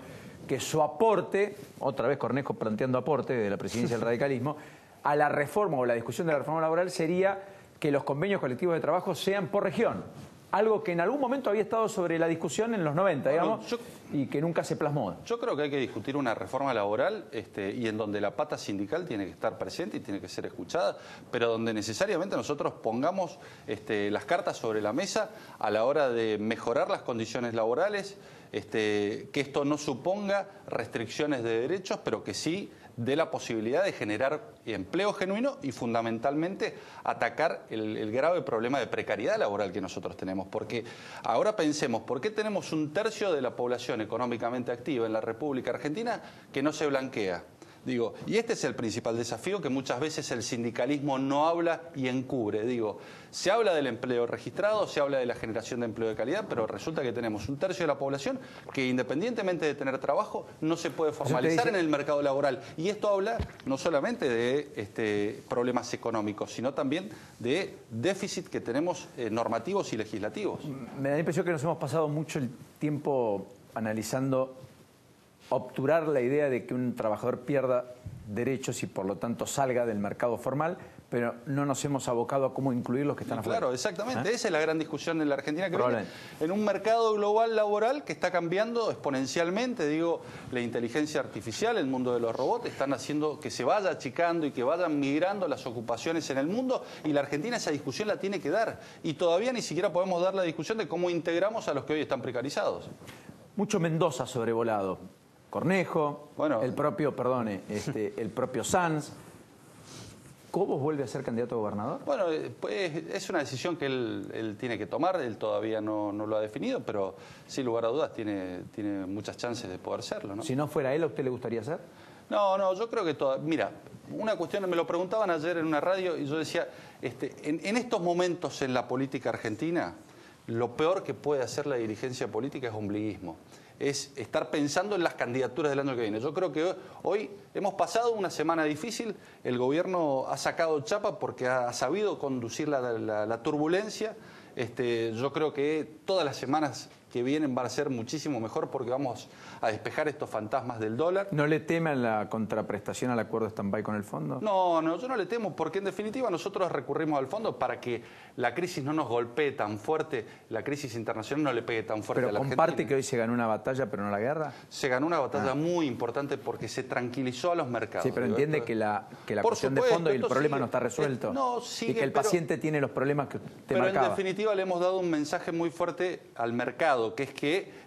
que su aporte, otra vez Cornejo planteando aporte de la presidencia del radicalismo, a la reforma o la discusión de la reforma laboral sería que los convenios colectivos de trabajo sean por región. Algo que en algún momento había estado sobre la discusión en los 90, digamos, y que nunca se plasmó. Yo creo que hay que discutir una reforma laboral y en donde la pata sindical tiene que estar presente y tiene que ser escuchada, pero donde necesariamente nosotros pongamos las cartas sobre la mesa a la hora de mejorar las condiciones laborales, que esto no suponga restricciones de derechos, pero que sí dé la posibilidad de generar empleo genuino y fundamentalmente atacar el grave problema de precariedad laboral que nosotros tenemos. Porque ahora pensemos, ¿por qué tenemos un tercio de la población económicamente activa en la República Argentina que no se blanquea? Y este es el principal desafío que muchas veces el sindicalismo no habla y encubre. Se habla del empleo registrado, se habla de la generación de empleo de calidad, pero resulta que tenemos un tercio de la población que independientemente de tener trabajo no se puede formalizar en el mercado laboral. Y esto habla no solamente de problemas económicos, sino también de déficit que tenemos normativos y legislativos. Me da la impresión que nos hemos pasado mucho el tiempo analizando obturar la idea de que un trabajador pierda derechos y por lo tanto salga del mercado formal, pero no nos hemos abocado a cómo incluir los que están afuera. Claro, exactamente. Esa es la gran discusión en la Argentina que viene. En un mercado global laboral que está cambiando exponencialmente, la inteligencia artificial, el mundo de los robots, están haciendo que se vaya achicando y que vayan migrando las ocupaciones en el mundo, y la Argentina esa discusión la tiene que dar. Y todavía ni siquiera podemos dar la discusión de cómo integramos a los que hoy están precarizados. Mucho Mendoza sobrevolado. Cornejo, el propio Sanz. ¿Cobos vuelve a ser candidato a gobernador? Bueno, pues es una decisión que él tiene que tomar, él todavía no lo ha definido, pero sin lugar a dudas tiene muchas chances de poder serlo, ¿no? Si no fuera él, ¿a usted le gustaría ser? No, yo creo que mira, una cuestión, me lo preguntaban ayer en una radio y yo decía, en estos momentos en la política argentina, lo peor que puede hacer la dirigencia política es ombliguismo. Es estar pensando en las candidaturas del año que viene. Yo creo que hoy hemos pasado una semana difícil, el gobierno ha sacado chapa porque ha sabido conducir la turbulencia. Yo creo que todas las semanas que vienen van a ser muchísimo mejor porque vamos a despejar estos fantasmas del dólar. ¿No le temen la contraprestación al acuerdo stand-by con el fondo? No, yo no le temo, porque en definitiva nosotros recurrimos al fondo para que la crisis no nos golpee tan fuerte, la crisis internacional no le pegue tan fuerte a la Argentina. ¿Pero comparte que hoy se ganó una batalla pero no la guerra? Se ganó una batalla muy importante porque se tranquilizó a los mercados. Sí, pero entiende que la cuestión de fondo y el problema no está resuelto. Sigue, y que el paciente tiene los problemas que te marcaba. Pero en definitiva le hemos dado un mensaje muy fuerte al mercado, que es que,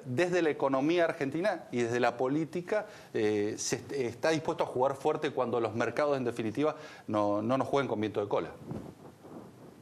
desde la economía argentina y desde la política se está dispuesto a jugar fuerte cuando los mercados en definitiva no nos jueguen con viento de cola.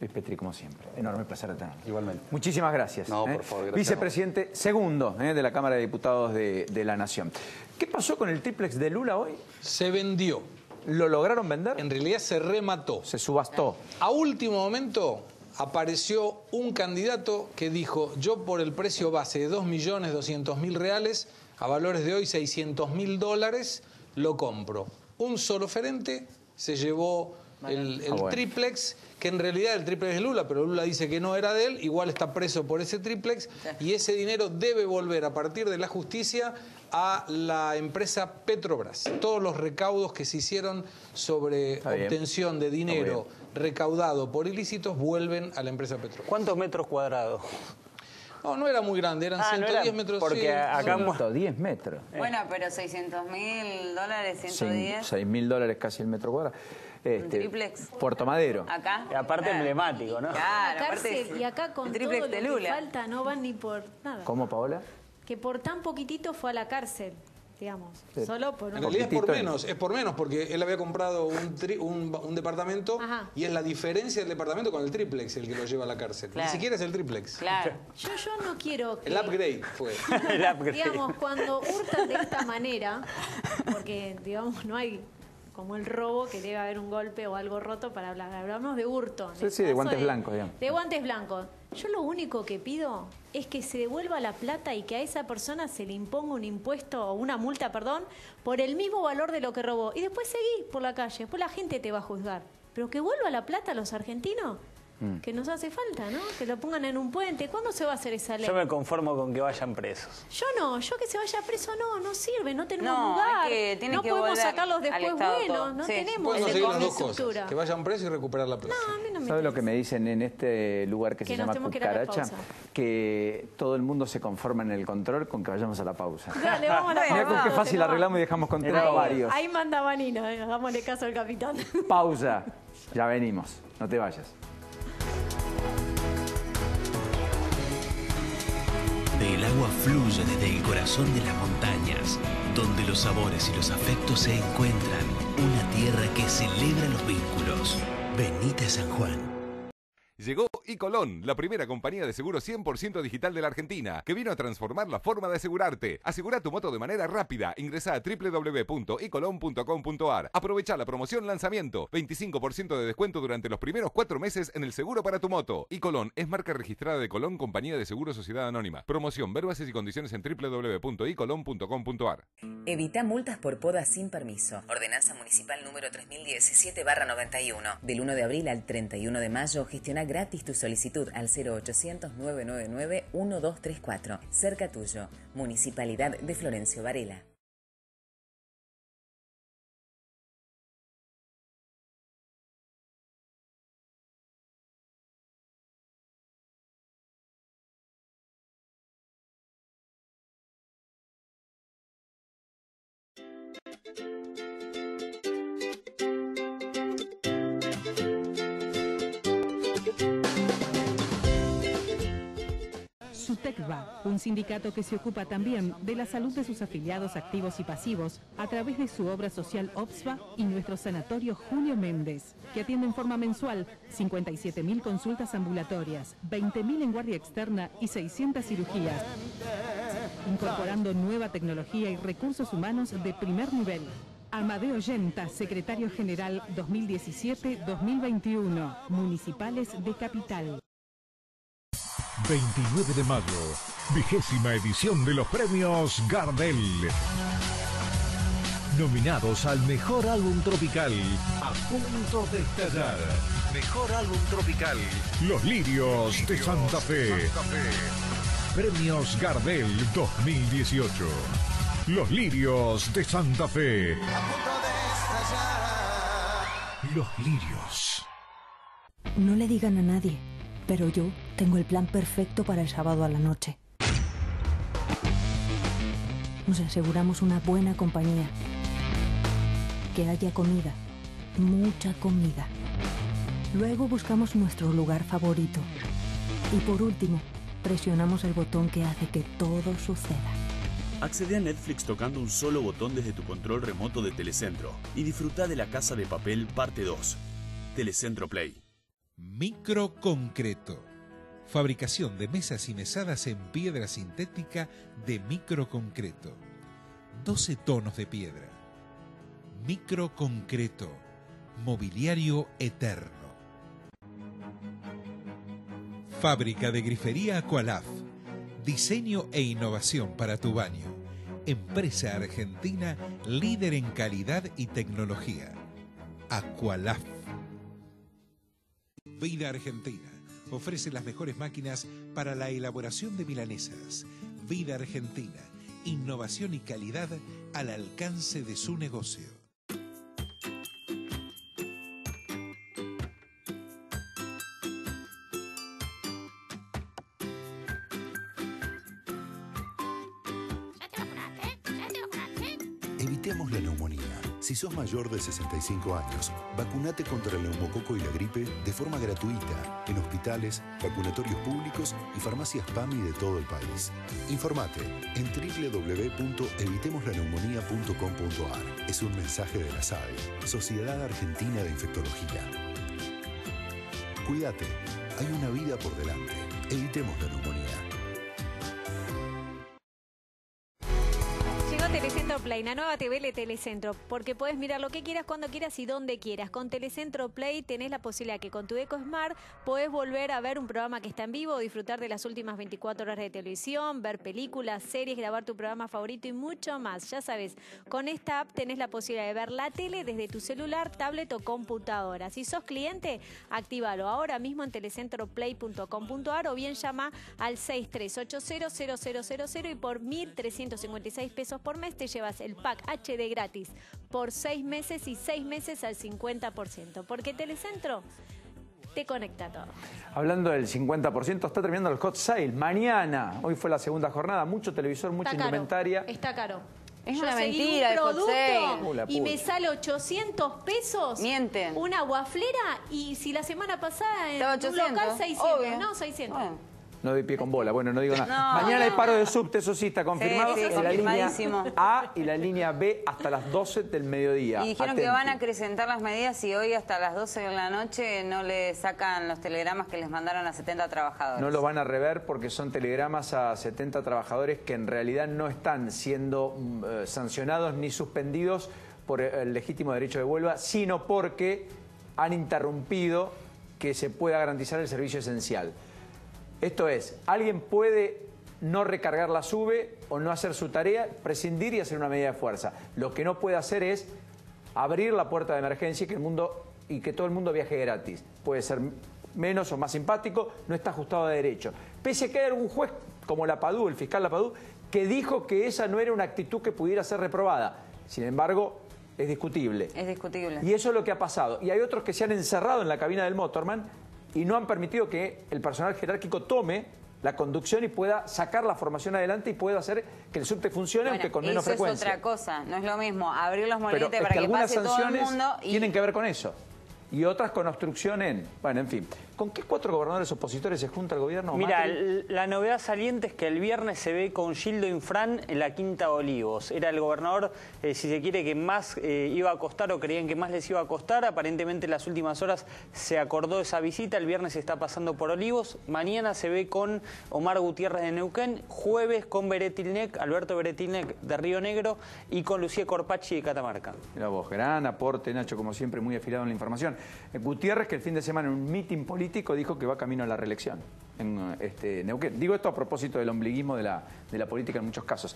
Luis Petri, como siempre, enorme placer de tenerlo. Igualmente. Muchísimas gracias. No, por favor, gracias. Vicepresidente segundo de la Cámara de Diputados de la Nación. ¿Qué pasó con el triplex de Lula hoy? Se vendió. ¿Lo lograron vender? En realidad se remató. Se subastó. A último momento apareció un candidato que dijo: yo por el precio base de 2.200.000 reales, a valores de hoy $600.000, lo compro. Un solo oferente se llevó el triplex, que en realidad el triplex es Lula, pero Lula dice que no era de él, igual está preso por ese triplex, y ese dinero debe volver a partir de la justicia a la empresa Petrobras. Todos los recaudos que se hicieron sobre obtención de dinero recaudado por ilícitos vuelven a la empresa Petrobras. ¿Cuántos metros cuadrados? No era muy grande, eran 110 metros. Porque acá 110 metros. Bueno, pero $600.000, 110. $6.000 casi el metro cuadrado. Un triplex. Puerto Madero. Acá. Y aparte emblemático, ¿no? Claro, La cárcel, y acá con todo lo que falta no van ni por nada. ¿Cómo, Paola? Que por tan poquitito fue a la cárcel, digamos. Sí. Solo por un... En realidad es por menos, porque él había comprado un departamento. Ajá. Y es la diferencia del departamento con el triplex el que lo lleva a la cárcel. Claro. Ni siquiera es el triplex. Claro. Yo no quiero que... El upgrade fue. El upgrade. Digamos, cuando hurtan de esta manera, porque, digamos, no hay como el robo, que debe haber un golpe o algo roto para hablar. Hablamos de hurto. Sí, de guantes blancos, digamos. De guantes blancos. Yo lo único que pido es que se devuelva la plata y que a esa persona se le imponga un impuesto o una multa, por el mismo valor de lo que robó. Y después seguí por la calle, después la gente te va a juzgar. Pero que vuelva la plata a los argentinos, que nos hace falta, ¿no? Que lo pongan en un puente. ¿Cuándo se va a hacer esa ley? Yo me conformo con que vayan presos. Yo que se vaya preso no sirve, no tenemos lugar. No podemos sacarlos después vuelos, no tenemos cosas. Que vayan presos y recuperar la plata. No, a mí no me ¿Sabe lo que me dicen en este lugar que se llama Cucaracha? Que todo el mundo se conforma en el control con que vayamos a la pausa. Dale, vamos a la pausa. Mirá con qué fácil arreglamos y dejamos control a varios. Ahí manda Vanino, hagámosle caso al capitán. Pausa, ya venimos, no te vayas. El agua fluye desde el corazón de las montañas, donde los sabores y los afectos se encuentran. Una tierra que celebra los vínculos. Venite a San Juan. Llegó Icolon, la primera compañía de seguro 100% digital de la Argentina, que vino a transformar la forma de asegurarte. Asegura tu moto de manera rápida. Ingresa a www.icolon.com.ar. Aprovecha la promoción lanzamiento. 25% de descuento durante los primeros 4 meses en el seguro para tu moto. Icolon es marca registrada de Colón, compañía de seguro sociedad anónima. Promoción, ver bases y condiciones en www.icolon.com.ar. Evita multas por podas sin permiso. Ordenanza Municipal número 3017/91. Del 1 de abril al 31 de mayo, gestiona gratis tu solicitud al 0800-999-1234. Cerca tuyo. Municipalidad de Florencio Varela. SUTECBA, un sindicato que se ocupa también de la salud de sus afiliados activos y pasivos a través de su obra social OPSBA y nuestro sanatorio Julio Méndez, que atiende en forma mensual 57.000 consultas ambulatorias, 20.000 en guardia externa y 600 cirugías. incorporando nueva tecnología y recursos humanos de primer nivel. Amadeo Yenta, secretario general 2017-2021, Municipales de Capital. 29 de mayo, 20ª edición de los premios Gardel. Nominados al Mejor Álbum Tropical, A Punto de Estallar. Mejor Álbum Tropical, Los Lirios de Santa Fe. Premios Gardel 2018. Los Lirios de Santa Fe. Los Lirios. No le digan a nadie, pero yo tengo el plan perfecto para el sábado a la noche. Nos aseguramos una buena compañía. Que haya comida, mucha comida. Luego buscamos nuestro lugar favorito. Y por último, presionamos el botón que hace que todo suceda. Accede a Netflix tocando un solo botón desde tu control remoto de Telecentro y disfruta de La Casa de Papel parte 2. Telecentro Play. Microconcreto. Fabricación de mesas y mesadas en piedra sintética de microconcreto. 12 tonos de piedra. Microconcreto. Mobiliario eterno. Fábrica de grifería Aqualaf. Diseño e innovación para tu baño. Empresa argentina líder en calidad y tecnología. Aqualaf. Vida Argentina ofrece las mejores máquinas para la elaboración de milanesas. Vida Argentina. Innovación y calidad al alcance de su negocio. Evitemos la neumonía. Si sos mayor de 65 años, vacunate contra el neumococo y la gripe de forma gratuita en hospitales, vacunatorios públicos y farmacias PAMI de todo el país. Informate en www.evitemoslaNeumonía.com.ar. Es un mensaje de la SADE, Sociedad Argentina de Infectología. Cuídate, hay una vida por delante. Evitemos la neumonía. Telecentro Play, la nueva TV de Telecentro, porque puedes mirar lo que quieras, cuando quieras y donde quieras. Con Telecentro Play tenés la posibilidad que con tu Eco Smart podés volver a ver un programa que está en vivo, disfrutar de las últimas 24 horas de televisión, ver películas, series, grabar tu programa favorito y mucho más. Ya sabes, con esta app tenés la posibilidad de ver la tele desde tu celular, tablet o computadora. Si sos cliente, actívalo ahora mismo en telecentroplay.com.ar o bien llama al 63800000 y por 1.356 pesos por mes te llevas el pack HD gratis por 6 meses y 6 meses al 50%, porque Telecentro te conecta todo. Hablando del 50%, está terminando el hot sale. Mañana, hoy fue la segunda jornada, mucho televisor, mucha indumentaria. Está caro. Es Yo una seguí mentira un el hot producto sale. y me sale 800 pesos. Mienten. Una guaflera y si la semana pasada en Estaba un 800, local 600. obvio. No, 600. Bueno. No doy pie con bola, bueno, no digo nada. No, Mañana no. hay paro de subte, eso sí está confirmado. Sí, en la línea confirmadísimo. A y la línea B hasta las 12 del mediodía. Y dijeron Atenti. que van a acrecentar las medidas y hoy hasta las 12 de la noche no le sacan los telegramas que les mandaron a 70 trabajadores. No lo van a rever porque son telegramas a 70 trabajadores que en realidad no están siendo sancionados ni suspendidos por el legítimo derecho de huelga, sino porque han interrumpido que se pueda garantizar el servicio esencial. Esto es, alguien puede no recargar la SUBE o no hacer su tarea, prescindir y hacer una medida de fuerza. Lo que no puede hacer es abrir la puerta de emergencia y que todo el mundo viaje gratis. Puede ser menos o más simpático, no está ajustado a derecho. Pese a que hay algún juez, como la Padú, el fiscal La Padú, que dijo que esa no era una actitud que pudiera ser reprobada. Sin embargo, es discutible. Es discutible. Y eso es lo que ha pasado. Y hay otros que se han encerrado en la cabina del Motorman y no han permitido que el personal jerárquico tome la conducción y pueda sacar la formación adelante y pueda hacer que el subte funcione, Bueno, aunque con menos frecuencia. Eso es otra cosa, no es lo mismo abrir los Pero moletes es para que que algunas pase todo el sanciones mundo y... tienen que ver con eso. y otras con obstrucción en... Bueno, en fin. ¿Con qué 4 gobernadores opositores se junta el gobierno? Mira, Macri? la novedad saliente es que el viernes se ve con Gildo Infran en la Quinta Olivos. Era el gobernador, si se quiere, que más iba a costar o creían que más les iba a costar. Aparentemente en las últimas horas se acordó esa visita. El viernes se está pasando por Olivos. Mañana se ve con Omar Gutiérrez de Neuquén. Jueves con Alberto Beretilnec de Río Negro y con Lucía Corpacci de Catamarca. Mira vos, gran aporte, Nacho, como siempre, muy afilado en la información. Gutiérrez, que el fin de semana en un mitin político dijo que va camino a la reelección en Neuquén. Digo esto a propósito del ombliguismo de la política en muchos casos.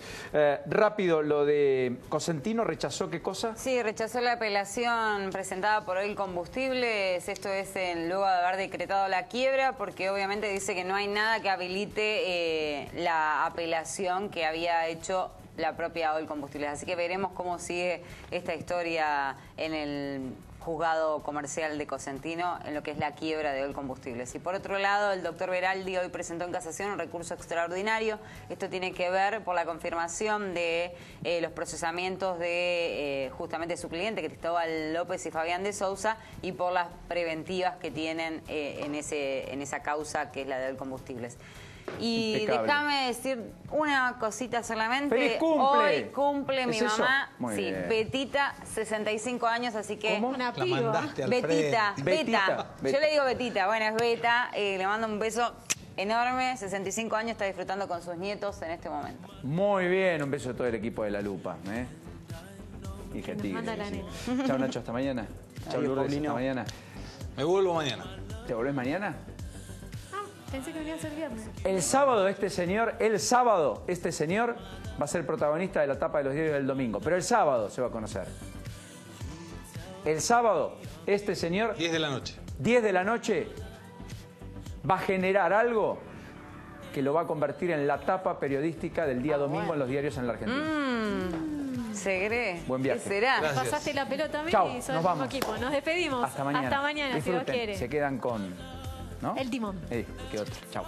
Rápido, lo de Cosentino, ¿rechazó qué cosa? Sí, rechazó la apelación presentada por Oil Combustibles. Esto es luego de haber decretado la quiebra, porque obviamente dice que no hay nada que habilite la apelación que había hecho la propia Oil Combustibles. Así que veremos cómo sigue esta historia en el juzgado comercial de Cosentino en lo que es la quiebra de Oil Combustibles. Y por otro lado, el doctor Beraldi hoy presentó en casación un recurso extraordinario. Esto tiene que ver por la confirmación de los procesamientos de justamente su cliente, Cristóbal López y Fabián de Sousa, y por las preventivas que tienen en esa causa que es la de Oil Combustibles. Y impecable. Déjame decir una cosita solamente. ¡Feliz cumple! Hoy cumple mi mamá, Muy bien. Betita, 65 años, así que... ¿Cómo? Una La piba. mandaste al Betita, frente. Beta. Beta. Yo le digo Betita, bueno, es Beta, le mando un beso enorme, 65 años, está disfrutando con sus nietos en este momento. Muy bien, un beso a todo el equipo de La Lupa. Y que tigre. manda la Sí. nena. Chao, Nacho, hasta mañana. Chao, Adiós, Lourdes, Paulino. hasta mañana. Me vuelvo mañana. ¿Te volvés mañana? Pensé que venía a ser viernes. El sábado este señor va a ser protagonista de la tapa de los diarios del domingo. Pero el sábado se va a conocer. El sábado, este señor... 10 de la noche. 10 de la noche va a generar algo que lo va a convertir en la tapa periodística del día domingo en los diarios en la Argentina. Se cree. Buen viaje. ¿Qué será? Gracias. Pasaste la pelota a mí Chau, y sos nos el mismo vamos. equipo. Nos despedimos. Hasta mañana. Hasta mañana, si Dios Disfruten. quiere. Se quedan con... ¿no? El timón. ¿Qué otro? Chao.